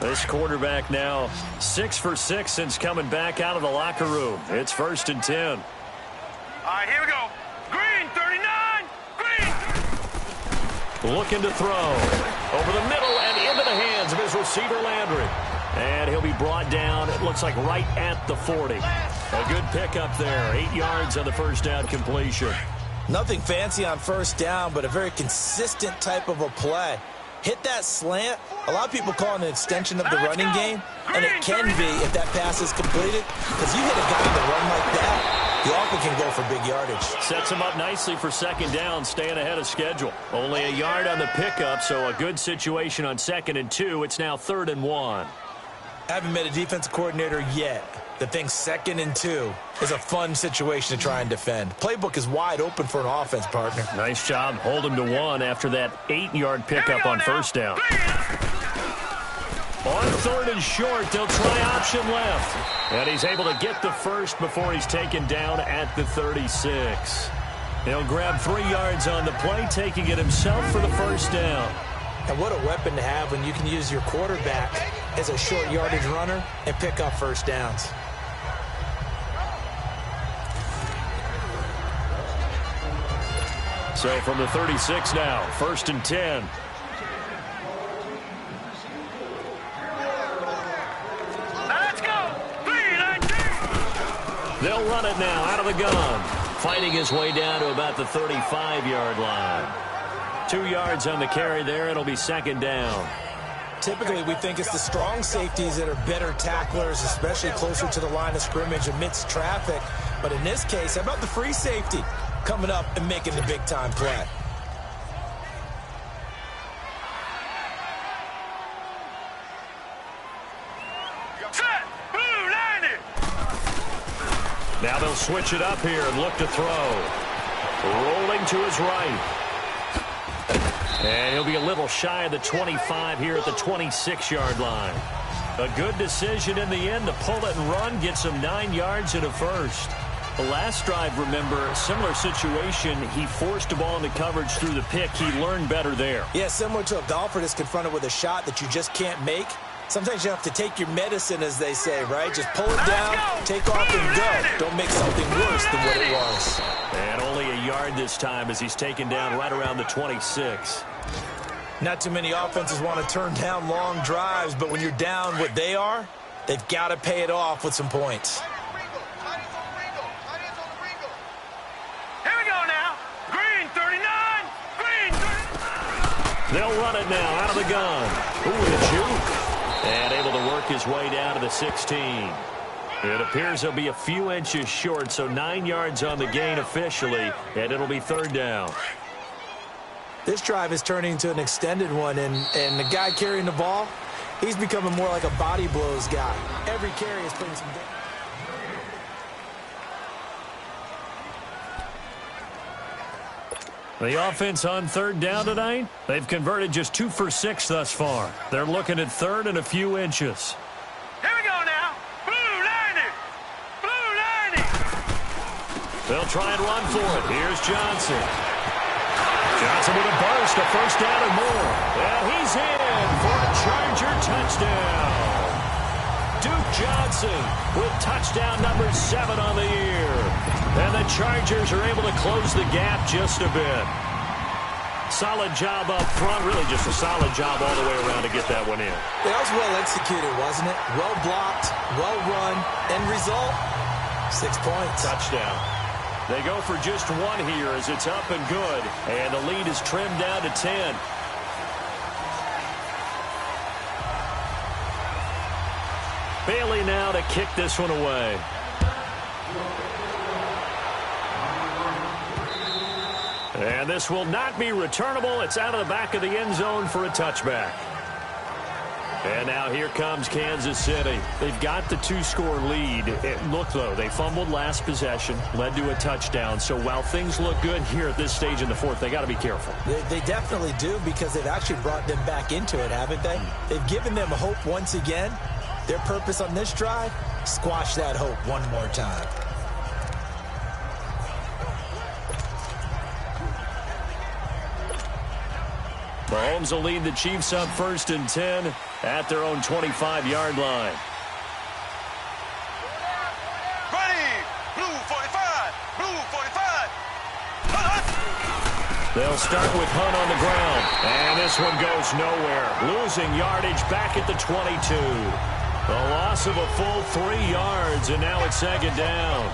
Speaker 2: This quarterback now 6 for 6 since coming back out of the locker room. It's 1st and 10.
Speaker 3: All right, here we go. Green, 39. Green.
Speaker 2: Looking to throw. Over the middle and into the hands of his receiver, Landry. And he'll be brought down, it looks like, right at the 40. A good pickup there. 8 yards on the first down completion.
Speaker 1: Nothing fancy on first down, but a very consistent type of a play. Hit that slant. A lot of people call it an extension of the running game, and it can be if that pass is completed, because you hit a guy that run like that, you often can go for big yardage.
Speaker 2: Sets him up nicely for second down, staying ahead of schedule. Only a yard on the pickup, so a good situation on 2nd and 2. It's now 3rd and 1.
Speaker 1: I haven't met a defensive coordinator yet that thinks 2nd and 2 is a fun situation to try and defend. Playbook is wide open for an offense, partner.
Speaker 2: Nice job. Hold him to 1 after that 8-yard pickup on first down. On 3rd and short, they'll try option left. And he's able to get the first before he's taken down at the 36. He'll grab 3 yards on the play, taking it himself for the first down.
Speaker 1: And what a weapon to have when you can use your quarterback as a short yardage runner and pick up first downs.
Speaker 2: So from the 36 now, 1st and 10.
Speaker 3: Let's go. 3-19.
Speaker 2: They'll run it now out of the gun. Fighting his way down to about the 35-yard line. 2 yards on the carry there. It'll be second down.
Speaker 1: Typically, we think it's the strong safeties that are better tacklers, especially closer to the line of scrimmage amidst traffic. But in this case, how about the free safety coming up and making the big-time play?
Speaker 3: Set. Blue, landed.
Speaker 2: Now they'll switch it up here and look to throw. Rolling to his right. And he'll be a little shy of the 25 here at the 26-yard line. A good decision in the end to pull it and run, gets him 9 yards and a first. The last drive, remember, similar situation. He forced a ball into coverage through the pick. He learned better there.
Speaker 1: Yeah, similar to a golfer that's confronted with a shot that you just can't make. Sometimes you have to take your medicine, as they say, right? Just pull it down, take off, and go. Don't make something worse than what it was.
Speaker 2: And only a yard this time as he's taken down right around the 26.
Speaker 1: Not too many offenses want to turn down long drives, but when you're down what they are, they've got to pay it off with some points.
Speaker 2: They'll run it now out of the gun. Ooh, the juke. And able to work his way down to the 16. It appears he'll be a few inches short, so 9 yards on the gain officially, and it'll be third down.
Speaker 1: This drive is turning into an extended one, and the guy carrying the ball, he's becoming more like a body blows guy. Every carry is putting some damage.
Speaker 2: The offense on third down tonight, they've converted just 2 for 6 thus far. They're looking at third and a few inches.
Speaker 3: Here we go now. Blue lining. Blue lining.
Speaker 2: They'll try and run for it. Here's Johnson. Johnson with a burst, a first down or more. And he's in for a Charger touchdown. Duke Johnson with touchdown number 7 on the year. And the Chargers are able to close the gap just a bit. Solid job up front, really just a solid job all the way around to get that one in.
Speaker 1: That was well executed, wasn't it? Well blocked, well run. End result, 6 points.
Speaker 2: Touchdown. They go for just 1 here as it's up and good. And the lead is trimmed down to 10. Bailey now to kick this one away. And this will not be returnable. It's out of the back of the end zone for a touchback. And now here comes Kansas City. They've got the 2-score lead. Look, though, they fumbled last possession, led to a touchdown. So while things look good here at this stage in the fourth, they got to be careful.
Speaker 1: They definitely do, because they've actually brought them back into it, haven't they? They've given them hope once again. Their purpose on this drive, squash that hope one more time.
Speaker 2: Mahomes will lead the Chiefs up 1st and 10 at their own 25-yard line.
Speaker 3: Ready. Blue 45. Blue 45.
Speaker 2: They'll start with Hunt on the ground. And this one goes nowhere. Losing yardage back at the 22. A loss of a full 3 yards, and now it's 2nd down.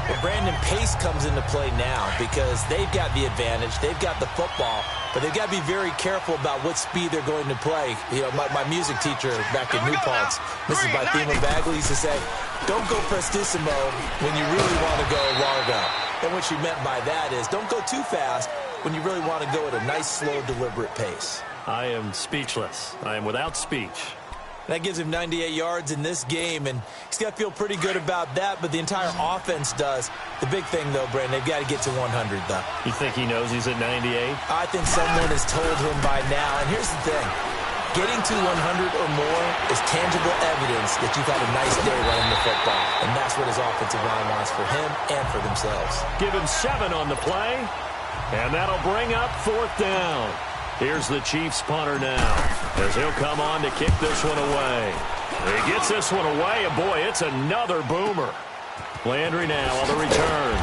Speaker 1: Well, Brandon, pace comes into play now because they've got the advantage. They've got the football, but they've got to be very careful about what speed they're going to play. You know, my music teacher back in New Paltz, Mrs. Bythema Bagley, used to say, don't go prestissimo when you really want to go largo. And what she meant by that is don't go too fast when you really want to go at a nice, slow, deliberate pace.
Speaker 2: I am speechless. I am without speech.
Speaker 1: That gives him 98 yards in this game, and he's got to feel pretty good about that, but the entire offense does. The big thing, though, Brandon, they've got to get to 100, though.
Speaker 2: You think he knows he's at 98?
Speaker 1: I think someone has told him by now, and here's the thing. Getting to 100 or more is tangible evidence that you've had a nice day running the football, and that's what his offensive line wants for him and for themselves.
Speaker 2: Give him 7 on the play, and that'll bring up 4th down. Here's the Chiefs punter now, as he'll come on to kick this one away. He gets this one away, and boy, it's another boomer. Landry now on the return.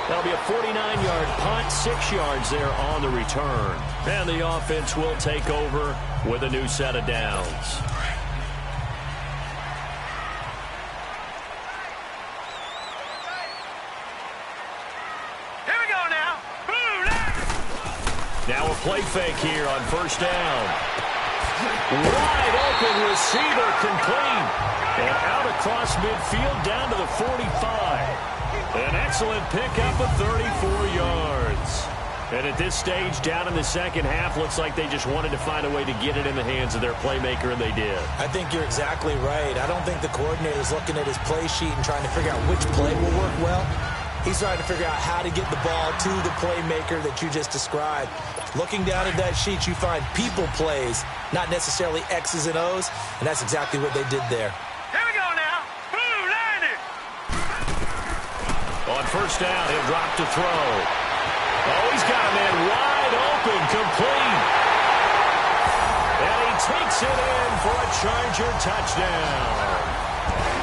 Speaker 2: That'll be a 49-yard punt, 6 yards there on the return. And the offense will take over with a new set of downs. Now a play fake here on 1st down. Wide open receiver complete. And out across midfield down to the 45. An excellent pickup of 34 yards. And at this stage, down in the second half, looks like they just wanted to find a way to get it in the hands of their playmaker, and they did.
Speaker 1: I think you're exactly right. I don't think the coordinator's looking at his play sheet and trying to figure out which play will work well. He's trying to figure out how to get the ball to the playmaker that you just described. Looking down at that sheet, you find people plays, not necessarily X's and O's, and that's exactly what they did there.
Speaker 3: Here we go now. Blue landed.
Speaker 2: On 1st down, he'll drop to throw. Oh, he's got a man wide open, complete. And he takes it in for a Charger touchdown.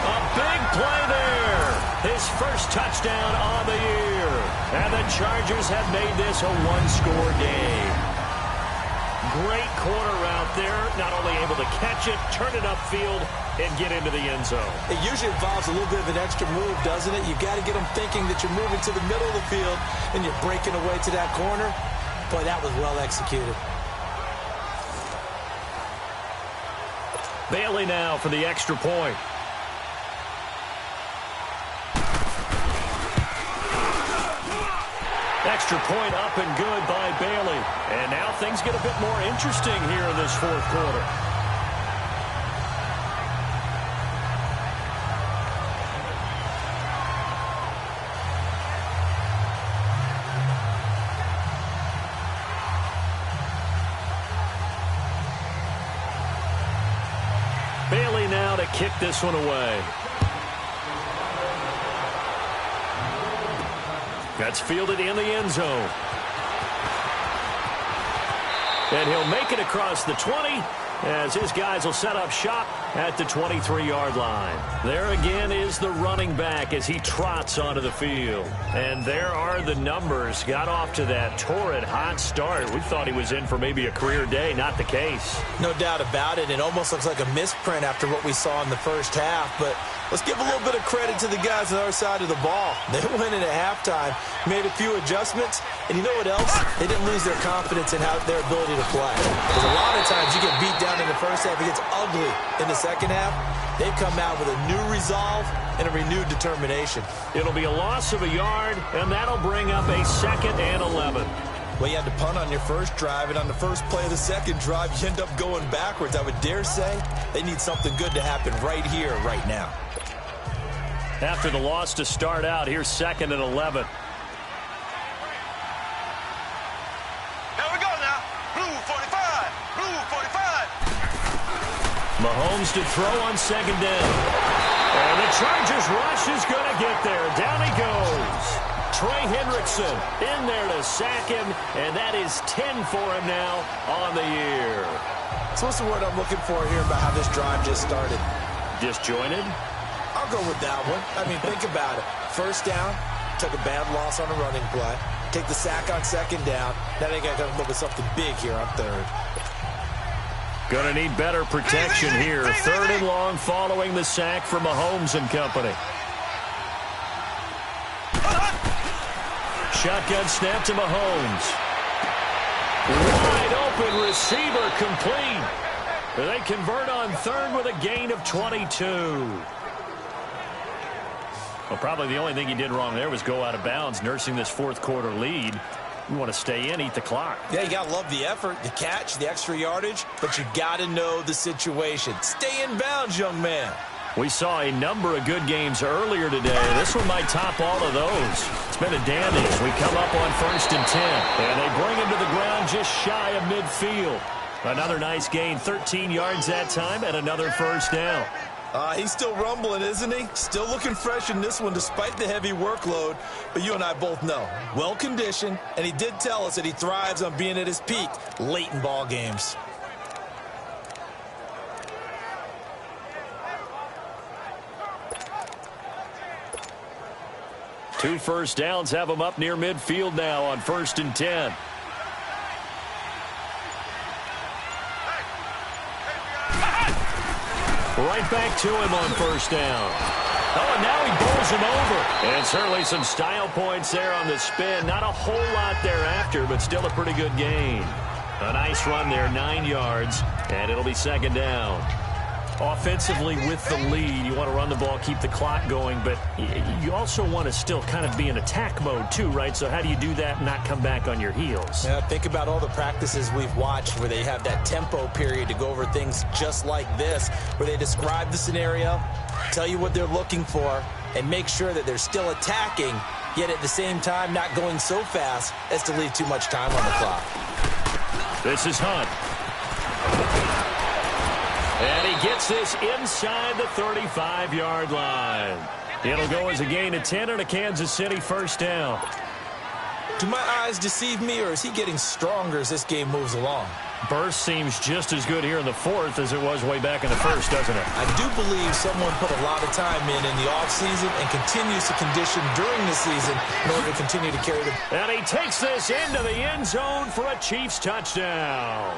Speaker 2: A big play there. His first touchdown on the year. And the Chargers have made this a 1-score game. Great corner out there. Not only able to catch it, turn it upfield, and get into the end zone.
Speaker 1: It usually involves a little bit of an extra move, doesn't it? You've got to get them thinking that you're moving to the middle of the field and you're breaking away to that corner. Boy, that was well executed.
Speaker 2: Bailey now for the extra point. Extra point up and good by Bailey. And now things get a bit more interesting here in this fourth quarter. Bailey now to kick this one away. That's fielded in the end zone. And he'll make it across the 20 as his guys will set up shop at the 23-yard line. There again is the running back as he trots onto the field. And there are the numbers. Got off to that torrid hot start. We thought he was in for maybe a career day. Not the case.
Speaker 1: No doubt about it. It almost looks like a misprint after what we saw in the first half. But let's give a little bit of credit to the guys on our side of the ball. They went in at halftime, made a few adjustments, and you know what else? They didn't lose their confidence in their ability to play. Because a lot of times you get beat down in the first half, it gets ugly in the second half. They've come out with a new resolve and a renewed determination.
Speaker 2: It'll be a loss of a yard, and that'll bring up a 2nd and 11.
Speaker 1: Well, you had to punt on your first drive, and on the first play of the second drive, you end up going backwards. I would dare say they need something good to happen right here, right now.
Speaker 2: After the loss to start out, here's 2nd and 11.
Speaker 3: Here we go now. Blue 45. Blue 45.
Speaker 2: Mahomes to throw on 2nd down. And the Chargers rush is going to get there. Down he goes. Trey Hendrickson in there to sack him, and that is 10 for him now on the year.
Speaker 1: So what's the word I'm looking for here about how this drive just started?
Speaker 2: Disjointed?
Speaker 1: I'll go with that one. I mean, think about it. First down, took a bad loss on a running play. Take the sack on 2nd down. Now they got to look at something big here on 3rd.
Speaker 2: Gonna need better protection here. 3rd and long following the sack from Mahomes and company. Shotgun snap to Mahomes. Wide open receiver complete. They convert on 3rd with a gain of 22. Well, probably the only thing he did wrong there was go out of bounds, nursing this fourth quarter lead. You want to stay in, eat the clock.
Speaker 1: Yeah, you got to love the effort, the catch, the extra yardage, but you got to know the situation. Stay in bounds, young man.
Speaker 2: We saw a number of good games earlier today. This one might top all of those. It's been a dandy as we come up on 1st and 10. And they bring him to the ground just shy of midfield. Another nice gain, 13 yards that time, and another first down.
Speaker 1: He's still rumbling, isn't he? Still looking fresh in this one despite the heavy workload. But you and I both know, well-conditioned, and he did tell us that he thrives on being at his peak late in ball games.
Speaker 2: Two first downs have him up near midfield now on 1st and 10. Right back to him on 1st down. Oh, and now he bowls him over. And certainly some style points there on the spin. Not a whole lot thereafter, but still a pretty good gain. A nice run there, 9 yards, and it'll be 2nd down. Offensively with the lead, you want to run the ball, keep the clock going, but you also want to still kind of be in attack mode too, right? So how do you do that and not come back on your heels?
Speaker 1: Yeah, think about all the practices we've watched where they have that tempo period to go over things just like this, where they describe the scenario, tell you what they're looking for, and make sure that they're still attacking, yet at the same time not going so fast as to leave too much time on the clock.
Speaker 2: This is Hunt. And he gets this inside the 35-yard line. It'll go as a gain of 10 and a Kansas City first down.
Speaker 1: Do my eyes deceive me, or is he getting stronger as this game moves along?
Speaker 2: Burst seems just as good here in the fourth as it was way back in the first, doesn't it?
Speaker 1: I do believe someone put a lot of time in the offseason and continues to condition during the season in order to continue to carry the...
Speaker 2: And he takes this into the end zone for a Chiefs touchdown.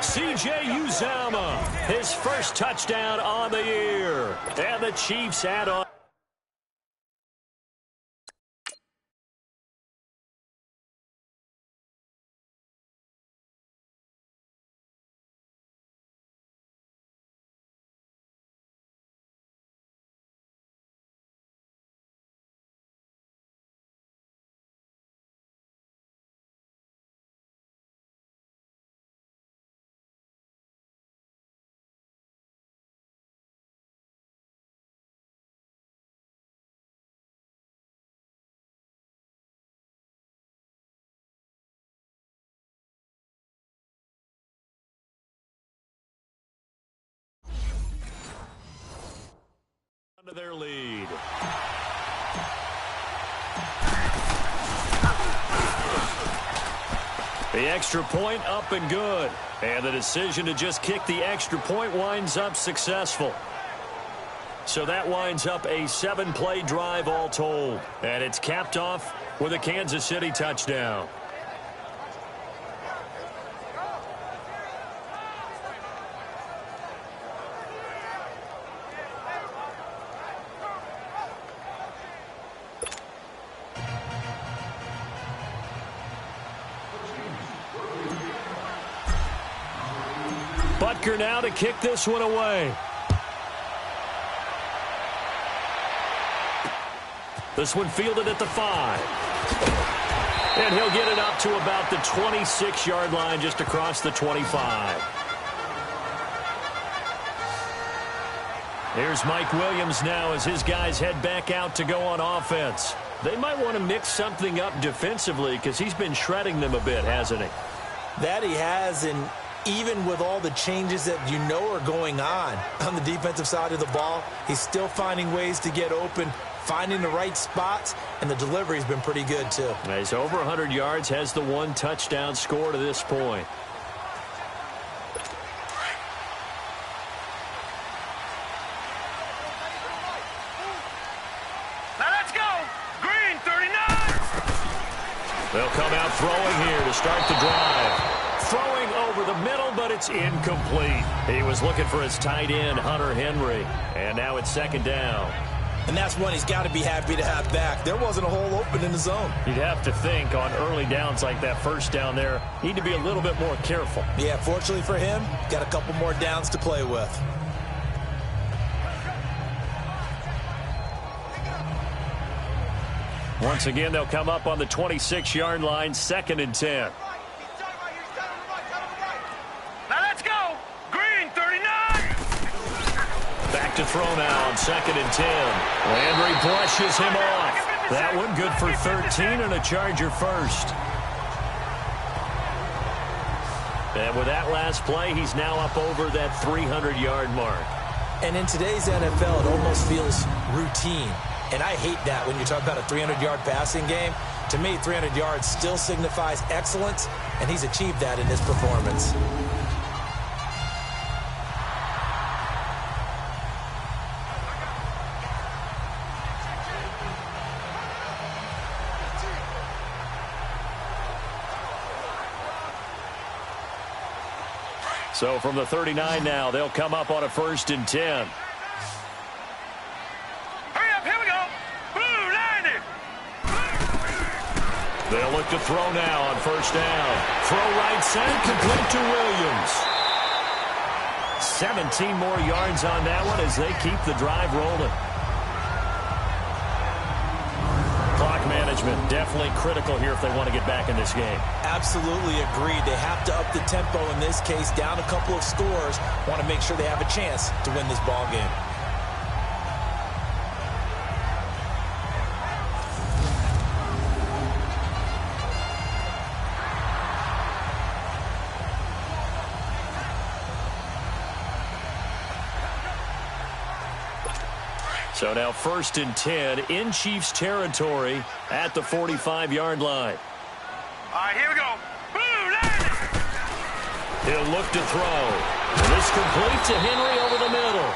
Speaker 2: C.J. Uzomah, his first touchdown on the year. And the Chiefs add on. to their lead. The extra point up and good. And the decision to just kick the extra point winds up successful. So that winds up a 7-play drive all told. And it's capped off with a Kansas City touchdown. Butker now to kick this one away. This one fielded at the 5. And he'll get it up to about the 26-yard line, just across the 25. Here's Mike Williams now as his guys head back out to go on offense. They might want to mix something up defensively because he's been shredding them a bit, hasn't he?
Speaker 1: That he has, and even with all the changes that you know are going on the defensive side of the ball, he's still finding ways to get open, finding the right spots, and the delivery's been pretty good too.
Speaker 2: He's over 100 yards, has the 1 touchdown score to this point.
Speaker 3: Now let's go. Green 39.
Speaker 2: They'll come out throwing here to start the drive. Throwing over the middle, but it's incomplete. He was looking for his tight end, Hunter Henry. And now it's 2nd down.
Speaker 1: And that's one he's got to be happy to have back. There wasn't a hole open in the zone.
Speaker 2: You'd have to think on early downs like that first down there, need to be a little bit more careful.
Speaker 1: Yeah, fortunately for him, got a couple more downs to play with.
Speaker 2: Once again, they'll come up on the 26-yard line, 2nd and 10.
Speaker 3: Now let's go. Green 39.
Speaker 2: Back to throw now on 2nd and 10. Landry brushes him off. That one good for 13 and a Charger first. And with that last play, he's now up over that 300-yard mark.
Speaker 1: And in today's NFL, it almost feels routine. And I hate that when you talk about a 300-yard passing game. To me, 300 yards still signifies excellence, and he's achieved that in this performance.
Speaker 2: So from the 39 now, they'll come up on a 1st and 10. They'll look to throw now on 1st down. Throw right side, complete to Williams. 17 more yards on that one as they keep the drive rolling. Clock management definitely critical here if they want to get back in this game.
Speaker 1: Absolutely agreed. They have to up the tempo in this case, down a couple of scores. Want to make sure they have a chance to win this ball game.
Speaker 2: So now 1st and 10 in Chiefs territory at the 45-yard line.
Speaker 3: All right, here we go. Boom, landed.
Speaker 2: He'll look to throw. This complete to Henry over the middle.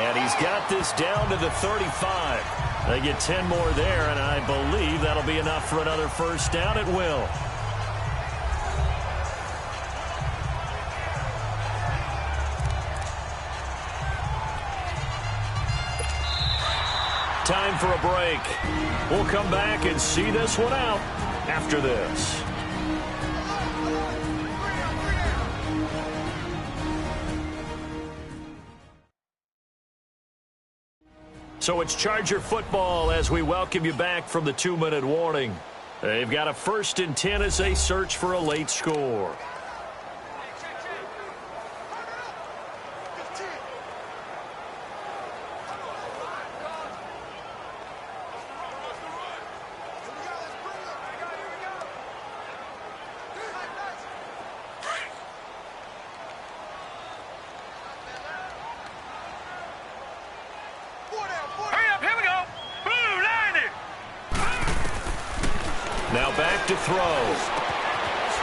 Speaker 2: And he's got this down to the 35. They get 10 more there, and I believe that'll be enough for another 1st down at will. Time for a break. We'll come back and see this one out after this. So it's Charger football as we welcome you back from the 2-minute warning. They've got a 1st and 10 as they search for a late score.
Speaker 3: Hurry
Speaker 2: look to throw.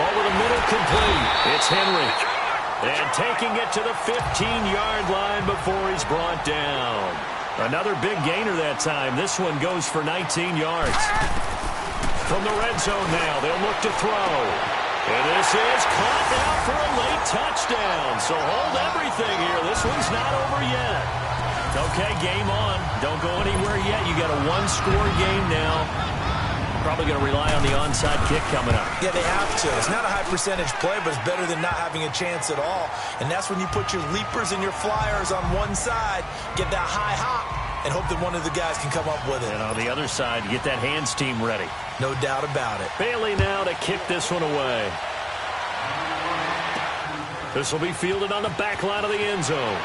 Speaker 2: Over the middle, complete. It's Henry. And taking it to the 15-yard line before he's brought down. Another big gainer that time. This one goes for 19 yards. From the red zone now, they'll look to throw. And this is caught now for a late touchdown. So hold everything here. This one's not over yet. Okay, game on. Don't go anywhere yet. You got a one-score game now. Probably going to rely on the onside kick coming up.
Speaker 1: Yeah, they have to. It's not a high-percentage play, but it's better than not having a chance at all. And that's when you put your leapers and your flyers on one side, get that high hop, and hope that one of the guys can come up with it.
Speaker 2: And on the other side, get that hands team ready.
Speaker 1: No doubt about it.
Speaker 2: Bailey now to kick this one away. This will be fielded on the back line of the end zone.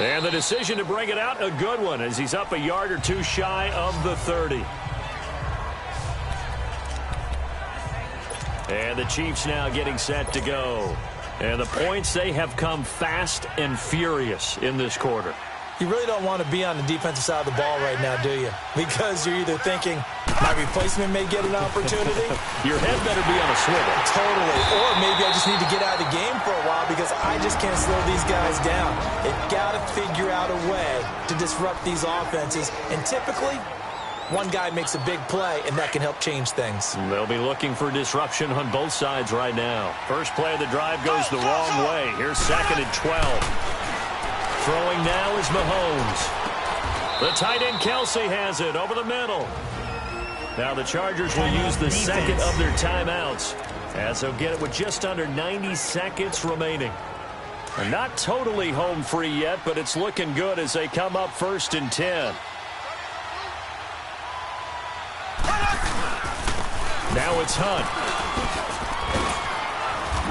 Speaker 2: And the decision to bring it out, a good one, as he's up a yard or two shy of the 30. And the Chiefs now getting set to go. And the points, they have come fast and furious in this quarter.
Speaker 1: You really don't want to be on the defensive side of the ball right now, do you? Because you're either thinking, my replacement may get an opportunity.
Speaker 2: Your head better be on a swivel.
Speaker 1: Totally. Or maybe I just need to get out of the game for a while because I just can't slow these guys down. They've got to figure out a way to disrupt these offenses. And typically, one guy makes a big play, and that can help change things.
Speaker 2: They'll be looking for disruption on both sides right now. First play of the drive goes the wrong way. Here's 2nd and 12. Throwing now is Mahomes. The tight end Kelsey has it over the middle. Now the Chargers will use the second of their timeouts as they'll get it with just under 90 seconds remaining. And not totally home free yet, but it's looking good as they come up 1st and 10. Now it's Hunt.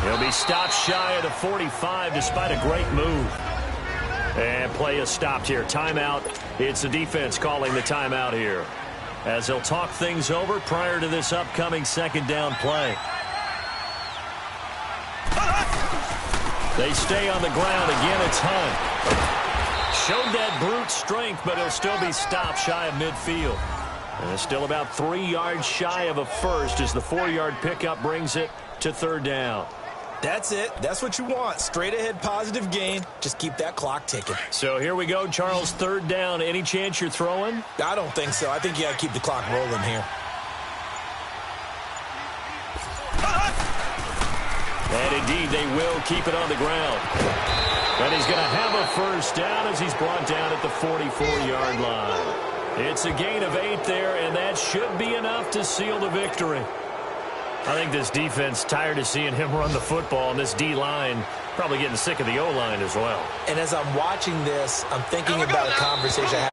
Speaker 2: He'll be stopped shy of the 45 despite a great move. And play is stopped here. Timeout. It's the defense calling the timeout here, as they'll talk things over prior to this upcoming 2nd down play. They stay on the ground. Again, it's Hunt. Showed that brute strength, but he'll still be stopped shy of midfield. And it's still about 3 yards shy of a first as the 4-yard pickup brings it to 3rd down.
Speaker 1: That's it. That's what you want. Straight ahead, positive gain. Just keep that clock ticking.
Speaker 2: So here we go, Charles. 3rd down. Any chance you're throwing?
Speaker 1: I don't think so. I think you got to keep the clock rolling here.
Speaker 2: And indeed, they will keep it on the ground. And he's going to have a 1st down as he's brought down at the 44-yard line. It's a gain of 8 there, and that should be enough to seal the victory. I think this defense tired of seeing him run the football, and this D-line probably getting sick of the O-line as well.
Speaker 1: And as I'm watching this, I'm thinking about a conversation I had